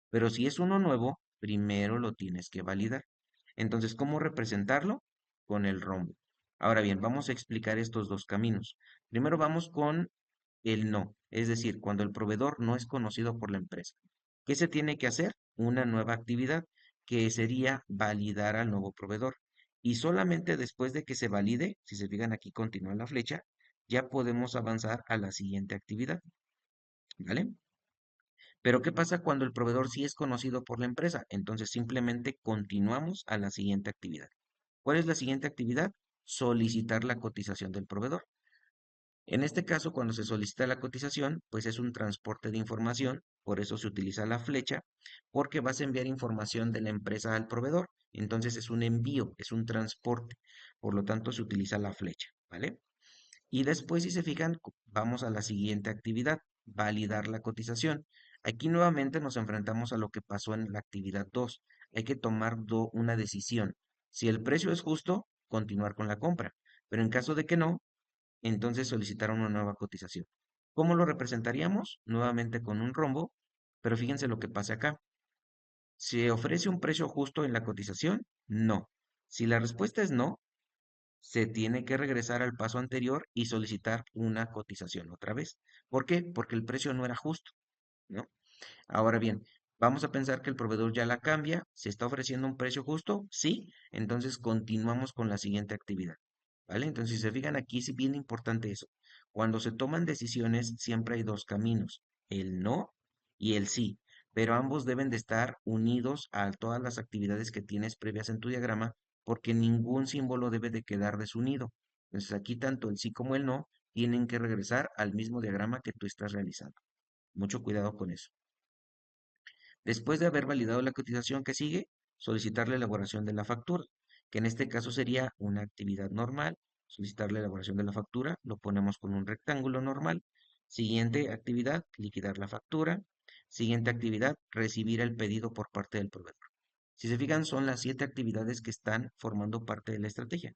Pero si es uno nuevo, primero lo tienes que validar. Entonces, ¿cómo representarlo? Con el rombo. Ahora bien, vamos a explicar estos dos caminos. Primero vamos con el no, es decir, cuando el proveedor no es conocido por la empresa. ¿Qué se tiene que hacer? Una nueva actividad que sería validar al nuevo proveedor. Y solamente después de que se valide, si se fijan aquí continúa la flecha, ya podemos avanzar a la siguiente actividad, ¿vale? Pero ¿qué pasa cuando el proveedor sí es conocido por la empresa? Entonces simplemente continuamos a la siguiente actividad. ¿Cuál es la siguiente actividad? Solicitar la cotización del proveedor. En este caso, cuando se solicita la cotización, pues es un transporte de información, por eso se utiliza la flecha, porque vas a enviar información de la empresa al proveedor. Entonces es un envío, es un transporte, por lo tanto se utiliza la flecha, ¿vale? Y después, si se fijan, vamos a la siguiente actividad, validar la cotización. Aquí nuevamente nos enfrentamos a lo que pasó en la actividad 2. Hay que tomar una decisión. Si el precio es justo, continuar con la compra. Pero en caso de que no, entonces solicitar una nueva cotización. ¿Cómo lo representaríamos? Nuevamente con un rombo, pero fíjense lo que pasa acá. ¿Se ofrece un precio justo en la cotización? No. Si la respuesta es no, se tiene que regresar al paso anterior y solicitar una cotización otra vez. ¿Por qué? Porque el precio no era justo, ¿no? Ahora bien, vamos a pensar que el proveedor ya la cambia, se está ofreciendo un precio justo, sí, entonces continuamos con la siguiente actividad. ¿vale? Entonces, si se fijan aquí, es bien importante eso. Cuando se toman decisiones, siempre hay dos caminos, el no y el sí, pero ambos deben de estar unidos a todas las actividades que tienes previas en tu diagrama, porque ningún símbolo debe de quedar desunido. Entonces, aquí tanto el sí como el no tienen que regresar al mismo diagrama que tú estás realizando. Mucho cuidado con eso. Después de haber validado la cotización que sigue, solicitar la elaboración de la factura, que en este caso sería una actividad normal. Solicitar la elaboración de la factura, lo ponemos con un rectángulo normal. Siguiente actividad, liquidar la factura. Siguiente actividad, recibir el pedido por parte del proveedor. Si se fijan, son las 7 actividades que están formando parte de la estrategia.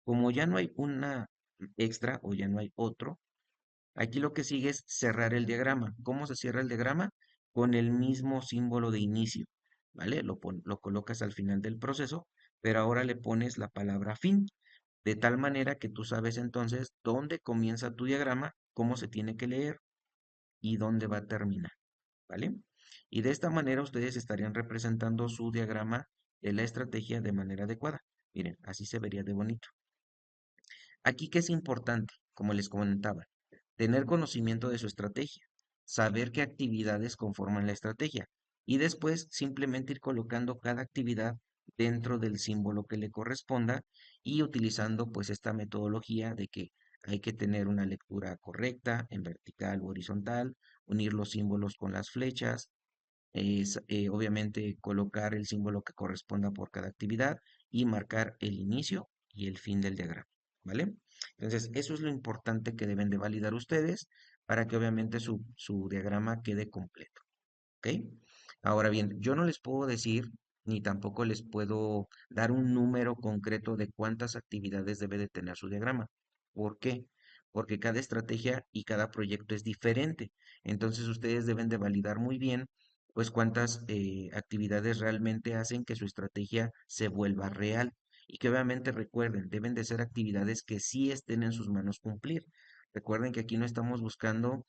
Como ya no hay una extra o ya no hay otro, aquí lo que sigue es cerrar el diagrama. ¿Cómo se cierra el diagrama? Con el mismo símbolo de inicio, ¿vale? Lo colocas al final del proceso, pero ahora le pones la palabra fin, de tal manera que tú sabes entonces dónde comienza tu diagrama, cómo se tiene que leer y dónde va a terminar, ¿vale? Y de esta manera ustedes estarían representando su diagrama de la estrategia de manera adecuada. Miren, así se vería de bonito. Aquí que es importante, como les comentaba, tener conocimiento de su estrategia, saber qué actividades conforman la estrategia y después simplemente ir colocando cada actividad dentro del símbolo que le corresponda y utilizando pues esta metodología de que hay que tener una lectura correcta en vertical o horizontal, unir los símbolos con las flechas, obviamente colocar el símbolo que corresponda por cada actividad y marcar el inicio y el fin del diagrama, ¿vale? Entonces, eso es lo importante que deben de validar ustedes para que obviamente su diagrama quede completo, ¿ok? Ahora bien, yo no les puedo decir ni tampoco les puedo dar un número concreto de cuántas actividades debe de tener su diagrama. ¿Por qué? Porque cada estrategia y cada proyecto es diferente. Entonces ustedes deben de validar muy bien, pues cuántas actividades realmente hacen que su estrategia se vuelva real. Y que obviamente recuerden, deben de ser actividades que sí estén en sus manos cumplir. Recuerden que aquí no estamos buscando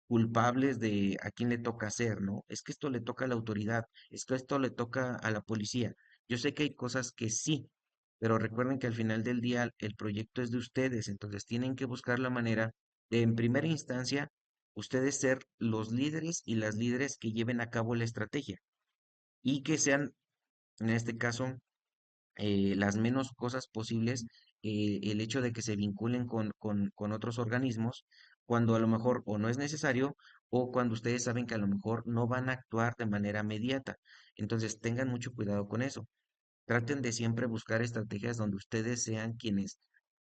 culpables de a quién le toca hacer, ¿no? Es que esto le toca a la autoridad, es que esto le toca a la policía. Yo sé que hay cosas que sí, pero recuerden que al final del día el proyecto es de ustedes, entonces tienen que buscar la manera de, en primera instancia, ustedes ser los líderes y las líderes que lleven a cabo la estrategia y que sean, en este caso, las menos cosas posibles, el hecho de que se vinculen con otros organismos, cuando a lo mejor o no es necesario o cuando ustedes saben que a lo mejor no van a actuar de manera inmediata. Entonces tengan mucho cuidado con eso. Traten de siempre buscar estrategias donde ustedes sean quienes,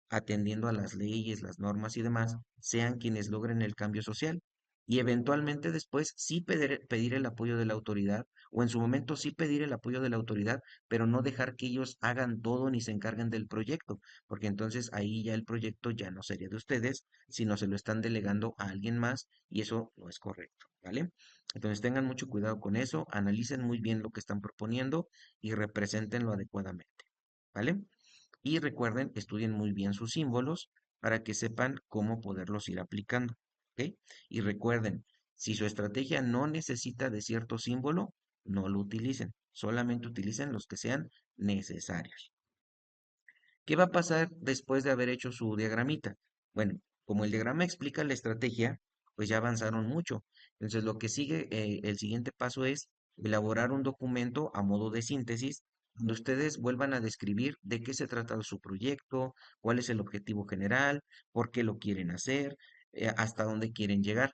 atendiendo a las leyes, las normas y demás, sean quienes logren el cambio social. Y eventualmente después sí pedir el apoyo de la autoridad, o en su momento sí pedir el apoyo de la autoridad, pero no dejar que ellos hagan todo ni se encarguen del proyecto, porque entonces ahí ya el proyecto ya no sería de ustedes, sino se lo están delegando a alguien más y eso no es correcto, ¿vale? Entonces tengan mucho cuidado con eso, analicen muy bien lo que están proponiendo y represéntenlo adecuadamente, ¿vale? Y recuerden, estudien muy bien sus símbolos para que sepan cómo poderlos ir aplicando, ¿ok? Y recuerden, si su estrategia no necesita de cierto símbolo, no lo utilicen, solamente utilicen los que sean necesarios. ¿Qué va a pasar después de haber hecho su diagramita? Bueno, como el diagrama explica la estrategia, pues ya avanzaron mucho. Entonces, lo que sigue, el siguiente paso es elaborar un documento a modo de síntesis, donde ustedes vuelvan a describir de qué se trata su proyecto, cuál es el objetivo general, por qué lo quieren hacer, hasta dónde quieren llegar.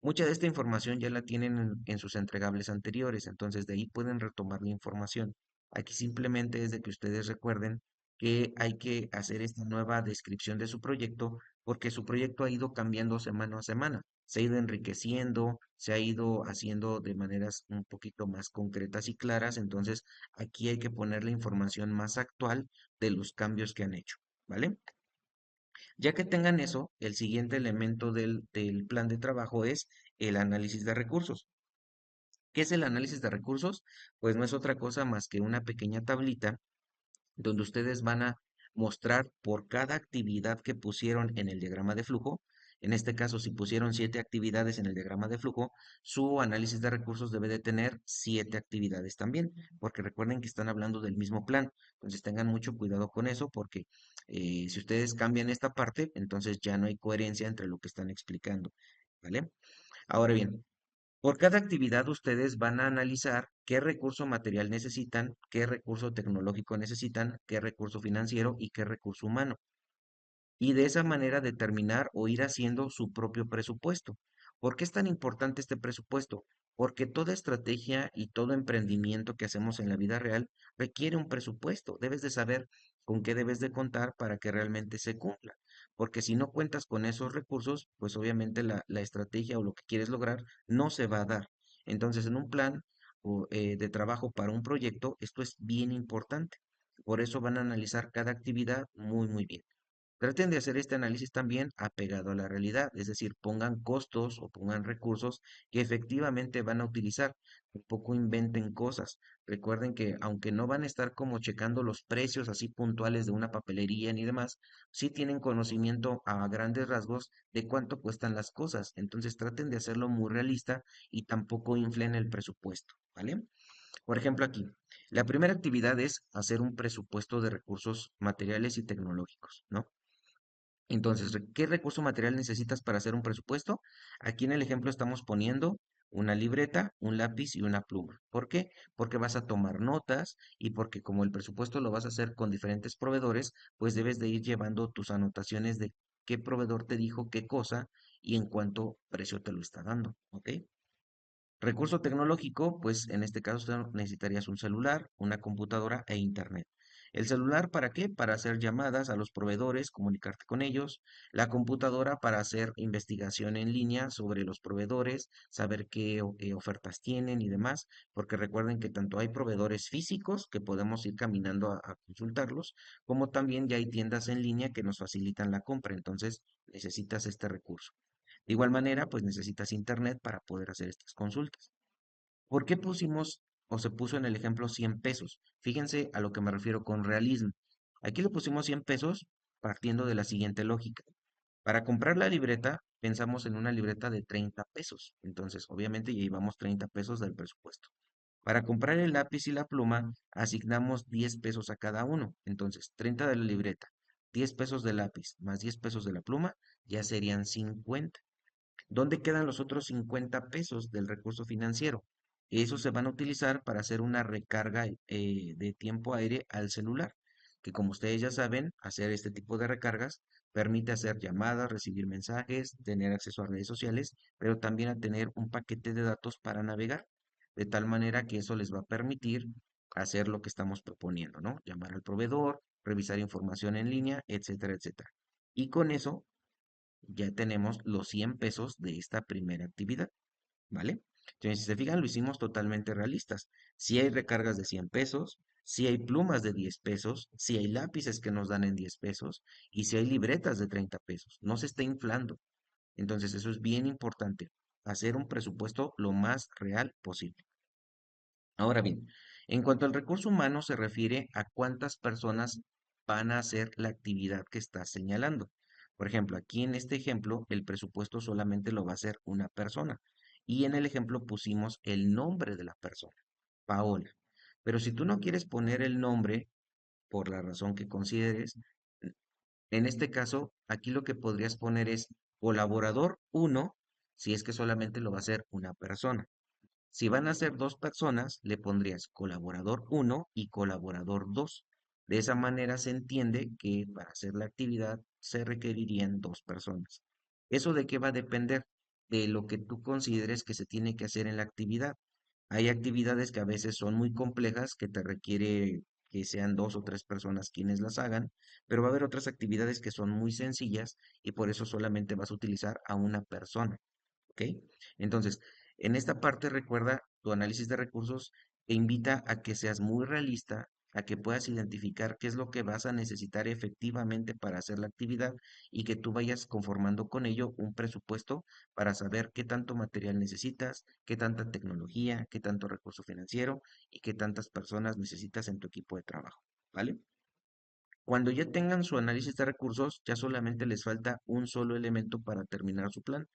Mucha de esta información ya la tienen en sus entregables anteriores, entonces de ahí pueden retomar la información. Aquí simplemente es de que ustedes recuerden que hay que hacer esta nueva descripción de su proyecto porque su proyecto ha ido cambiando semana a semana, se ha ido enriqueciendo, se ha ido haciendo de maneras un poquito más concretas y claras, entonces aquí hay que poner la información más actual de los cambios que han hecho, ¿vale? Ya que tengan eso, el siguiente elemento del plan de trabajo es el análisis de recursos. ¿Qué es el análisis de recursos? Pues no es otra cosa más que una pequeña tablita donde ustedes van a mostrar por cada actividad que pusieron en el diagrama de flujo, En este caso, si pusieron 7 actividades en el diagrama de flujo, su análisis de recursos debe de tener 7 actividades también, porque recuerden que están hablando del mismo plan. Entonces tengan mucho cuidado con eso, porque si ustedes cambian esta parte, entonces ya no hay coherencia entre lo que están explicando, ¿vale? Ahora bien, por cada actividad ustedes van a analizar qué recurso material necesitan, qué recurso tecnológico necesitan, qué recurso financiero y qué recurso humano, y de esa manera determinar o ir haciendo su propio presupuesto. ¿Por qué es tan importante este presupuesto? Porque toda estrategia y todo emprendimiento que hacemos en la vida real requiere un presupuesto. Debes de saber con qué debes de contar para que realmente se cumpla. Porque si no cuentas con esos recursos, pues obviamente la estrategia o lo que quieres lograr no se va a dar. Entonces, en un plan de trabajo para un proyecto, esto es bien importante. Por eso van a analizar cada actividad muy, muy bien. Traten de hacer este análisis también apegado a la realidad, es decir, pongan costos o pongan recursos que efectivamente van a utilizar. Tampoco inventen cosas. Recuerden que aunque no van a estar como checando los precios así puntuales de una papelería ni demás, sí tienen conocimiento a grandes rasgos de cuánto cuestan las cosas. Entonces traten de hacerlo muy realista y tampoco inflen el presupuesto, ¿vale? Por ejemplo, aquí, la primera actividad es hacer un presupuesto de recursos materiales y tecnológicos, ¿no? Entonces, ¿qué recurso material necesitas para hacer un presupuesto? Aquí en el ejemplo estamos poniendo una libreta, un lápiz y una pluma. ¿Por qué? Porque vas a tomar notas y porque como el presupuesto lo vas a hacer con diferentes proveedores, pues debes de ir llevando tus anotaciones de qué proveedor te dijo qué cosa y en cuánto precio te lo está dando. ¿Ok? Recurso tecnológico, pues en este caso usted necesitarías un celular, una computadora e internet. ¿El celular para qué? Para hacer llamadas a los proveedores, comunicarte con ellos. La computadora para hacer investigación en línea sobre los proveedores, saber qué ofertas tienen y demás, porque recuerden que tanto hay proveedores físicos que podemos ir caminando a consultarlos, como también ya hay tiendas en línea que nos facilitan la compra. Entonces necesitas este recurso. De igual manera, pues necesitas internet para poder hacer estas consultas. ¿Por qué pusimos o se puso en el ejemplo 100 pesos? Fíjense a lo que me refiero con realismo. Aquí le pusimos 100 pesos partiendo de la siguiente lógica. Para comprar la libreta, pensamos en una libreta de 30 pesos. Entonces, obviamente ya llevamos 30 pesos del presupuesto. Para comprar el lápiz y la pluma, asignamos 10 pesos a cada uno. Entonces, 30 de la libreta, 10 pesos del lápiz más 10 pesos de la pluma, ya serían 50. ¿Dónde quedan los otros 50 pesos del recurso financiero? Esos se van a utilizar para hacer una recarga de tiempo aire al celular, que como ustedes ya saben, hacer este tipo de recargas permite hacer llamadas, recibir mensajes, tener acceso a redes sociales, pero también a tener un paquete de datos para navegar, de tal manera que eso les va a permitir hacer lo que estamos proponiendo, ¿no? Llamar al proveedor, revisar información en línea, etcétera, etcétera. Y con eso ya tenemos los 100 pesos de esta primera actividad, ¿vale? Entonces, si se fijan, lo hicimos totalmente realistas. Si hay recargas de 100 pesos, si hay plumas de 10 pesos, si hay lápices que nos dan en 10 pesos y si hay libretas de 30 pesos. No se está inflando. Entonces, eso es bien importante, hacer un presupuesto lo más real posible. Ahora bien, en cuanto al recurso humano se refiere a cuántas personas van a hacer la actividad que está señalando. Por ejemplo, aquí en este ejemplo, el presupuesto solamente lo va a hacer una persona. Y en el ejemplo pusimos el nombre de la persona, Paola. Pero si tú no quieres poner el nombre, por la razón que consideres, en este caso, aquí lo que podrías poner es colaborador uno, si es que solamente lo va a hacer una persona. Si van a ser dos personas, le pondrías colaborador uno y colaborador 2. De esa manera se entiende que para hacer la actividad se requerirían dos personas. ¿Eso de qué va a depender? De lo que tú consideres que se tiene que hacer en la actividad. Hay actividades que a veces son muy complejas, que te requiere que sean dos o tres personas quienes las hagan, pero va a haber otras actividades que son muy sencillas y por eso solamente vas a utilizar a una persona. ¿Ok? Entonces, en esta parte recuerda, tu análisis de recursos te invita a que seas muy realista, a que puedas identificar qué es lo que vas a necesitar efectivamente para hacer la actividad y que tú vayas conformando con ello un presupuesto para saber qué tanto material necesitas, qué tanta tecnología, qué tanto recurso financiero y qué tantas personas necesitas en tu equipo de trabajo. ¿Vale? Cuando ya tengan su análisis de recursos, ya solamente les falta un solo elemento para terminar su plan.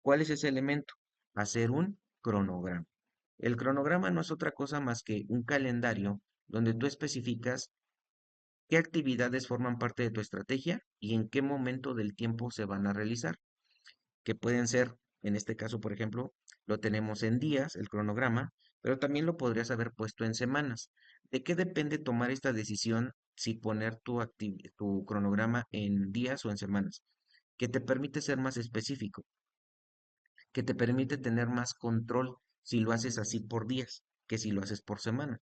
¿Cuál es ese elemento? Hacer un cronograma. El cronograma no es otra cosa más que un calendario donde tú especificas qué actividades forman parte de tu estrategia y en qué momento del tiempo se van a realizar, que pueden ser, en este caso, por ejemplo, lo tenemos en días, el cronograma, pero también lo podrías haber puesto en semanas. ¿De qué depende tomar esta decisión si poner tu cronograma en días o en semanas? Que te permite ser más específico, que te permite tener más control si lo haces así por días que si lo haces por semana.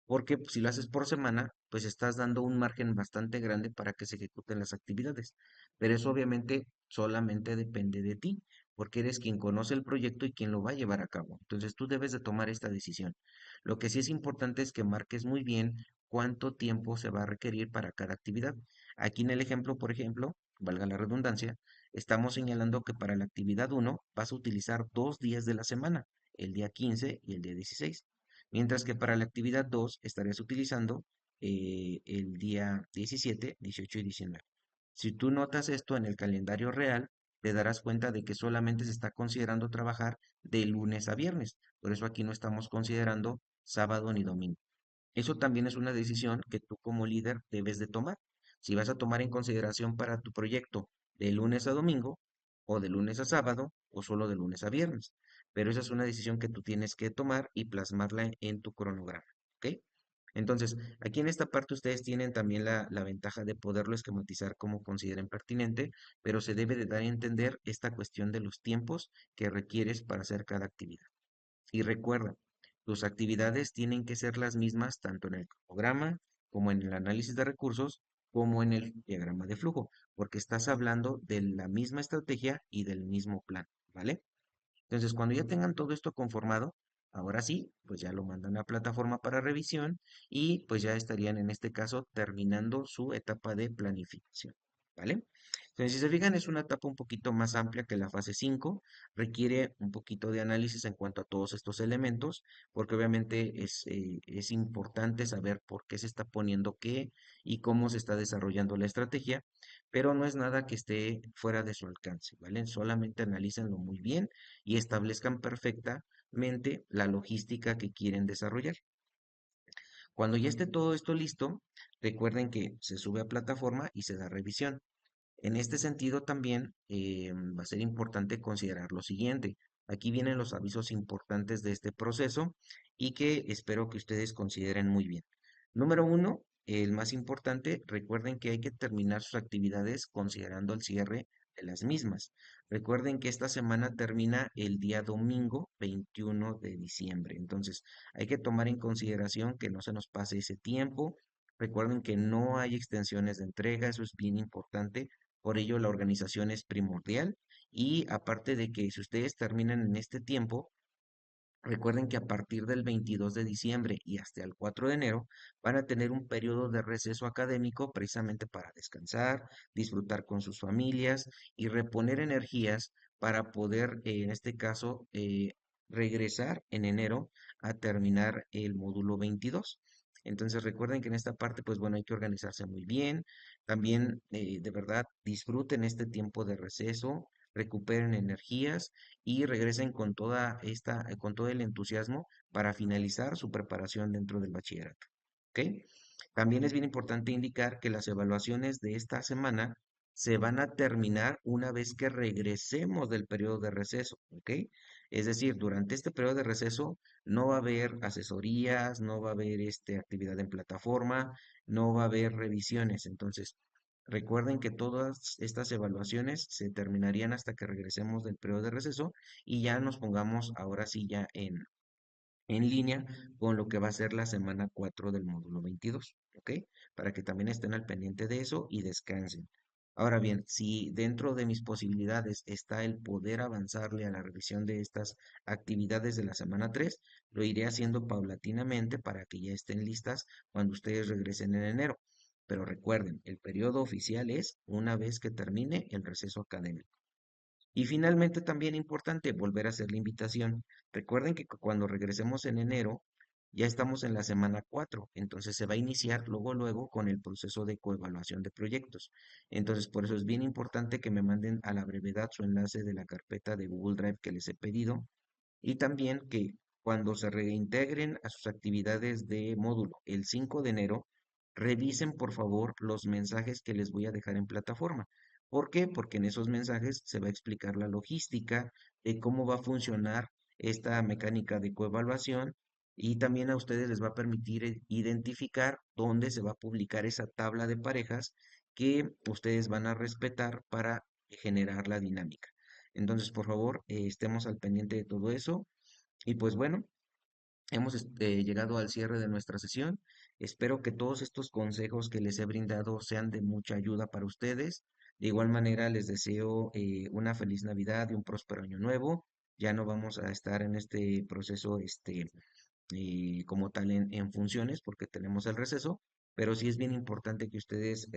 Porque si lo haces por semana, pues estás dando un margen bastante grande para que se ejecuten las actividades. Pero eso obviamente solamente depende de ti, porque eres quien conoce el proyecto y quien lo va a llevar a cabo. Entonces tú debes de tomar esta decisión. Lo que sí es importante es que marques muy bien cuánto tiempo se va a requerir para cada actividad. Aquí en el ejemplo, por ejemplo, valga la redundancia, estamos señalando que para la actividad uno vas a utilizar 2 días de la semana, el día 15 y el día 16. Mientras que para la actividad 2 estarías utilizando el día 17, 18 y 19. Si tú notas esto en el calendario real, te darás cuenta de que solamente se está considerando trabajar de lunes a viernes. Por eso aquí no estamos considerando sábado ni domingo. Eso también es una decisión que tú como líder debes de tomar. Si vas a tomar en consideración para tu proyecto de lunes a domingo, o de lunes a sábado, o solo de lunes a viernes. Pero esa es una decisión que tú tienes que tomar y plasmarla en tu cronograma. ¿Ok? Entonces, aquí en esta parte ustedes tienen también la ventaja de poderlo esquematizar como consideren pertinente, pero se debe de dar a entender esta cuestión de los tiempos que requieres para hacer cada actividad. Y recuerda, tus actividades tienen que ser las mismas tanto en el cronograma como en el análisis de recursos, como en el diagrama de flujo, porque estás hablando de la misma estrategia y del mismo plan, ¿vale? Entonces, cuando ya tengan todo esto conformado, ahora sí, pues ya lo mandan a plataforma para revisión y pues ya estarían en este caso terminando su etapa de planificación, ¿vale? Entonces, si se fijan, es una etapa un poquito más amplia que la fase 5, requiere un poquito de análisis en cuanto a todos estos elementos, porque obviamente es importante saber por qué se está poniendo qué y cómo se está desarrollando la estrategia, pero no es nada que esté fuera de su alcance, ¿vale? Solamente analícenlo muy bien y establezcan perfectamente la logística que quieren desarrollar. Cuando ya esté todo esto listo, recuerden que se sube a plataforma y se da revisión. En este sentido también va a ser importante considerar lo siguiente. Aquí vienen los avisos importantes de este proceso y que espero que ustedes consideren muy bien. Número uno, el más importante, recuerden que hay que terminar sus actividades considerando el cierre de las mismas. Recuerden que esta semana termina el día domingo 21 de diciembre. Entonces, hay que tomar en consideración que no se nos pase ese tiempo. Recuerden que no hay extensiones de entrega, eso es bien importante. Por ello, la organización es primordial y aparte de que si ustedes terminan en este tiempo, recuerden que a partir del 22 de diciembre y hasta el 4 de enero van a tener un periodo de receso académico precisamente para descansar, disfrutar con sus familias y reponer energías para poder, en este caso, regresar en enero a terminar el módulo 22. Entonces recuerden que en esta parte, pues bueno, hay que organizarse muy bien. También, de verdad, disfruten este tiempo de receso, recuperen energías y regresen con todo el entusiasmo para finalizar su preparación dentro del bachillerato. ¿Ok? También es bien importante indicar que las evaluaciones de esta semana se van a terminar una vez que regresemos del periodo de receso, ¿ok? Es decir, durante este periodo de receso no va a haber asesorías, no va a haber actividad en plataforma, no va a haber revisiones. Entonces, recuerden que todas estas evaluaciones se terminarían hasta que regresemos del periodo de receso y ya nos pongamos ahora sí ya en línea con lo que va a ser la semana 4 del módulo 22, ¿ok? Para que también estén al pendiente de eso y descansen. Ahora bien, si dentro de mis posibilidades está el poder avanzarle a la revisión de estas actividades de la semana 3, lo iré haciendo paulatinamente para que ya estén listas cuando ustedes regresen en enero. Pero recuerden, el periodo oficial es una vez que termine el receso académico. Y finalmente también importante volver a hacer la invitación. Recuerden que cuando regresemos en enero, Ya estamos en la semana 4, entonces se va a iniciar luego con el proceso de coevaluación de proyectos. Entonces, por eso es bien importante que me manden a la brevedad su enlace de la carpeta de Google Drive que les he pedido y también que cuando se reintegren a sus actividades de módulo el 5 de enero, revisen por favor los mensajes que les voy a dejar en plataforma. ¿Por qué? Porque en esos mensajes se va a explicar la logística de cómo va a funcionar esta mecánica de coevaluación y también a ustedes les va a permitir identificar dónde se va a publicar esa tabla de parejas que ustedes van a respetar para generar la dinámica. Entonces, por favor, estemos al pendiente de todo eso. Y pues bueno, hemos llegado al cierre de nuestra sesión. Espero que todos estos consejos que les he brindado sean de mucha ayuda para ustedes. De igual manera, les deseo una feliz Navidad y un próspero año nuevo. Ya no vamos a estar en este proceso, como tal en funciones porque tenemos el receso, pero sí es bien importante que ustedes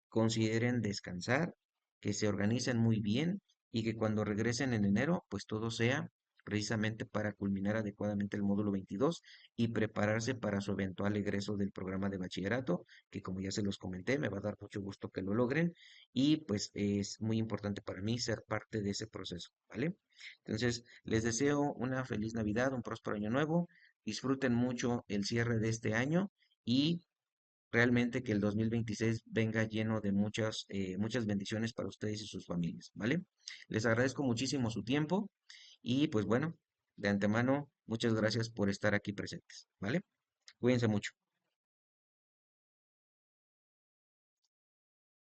consideren descansar, que se organicen muy bien y que cuando regresen en enero, pues todo sea precisamente para culminar adecuadamente el módulo 22 y prepararse para su eventual egreso del programa de bachillerato, que como ya se los comenté, me va a dar mucho gusto que lo logren y pues es muy importante para mí ser parte de ese proceso, ¿vale? Entonces, les deseo una feliz Navidad, un próspero año nuevo, disfruten mucho el cierre de este año y realmente que el 2026 venga lleno de muchas bendiciones para ustedes y sus familias, ¿vale? Les agradezco muchísimo su tiempo y pues bueno, de antemano, muchas gracias por estar aquí presentes, ¿vale? Cuídense mucho.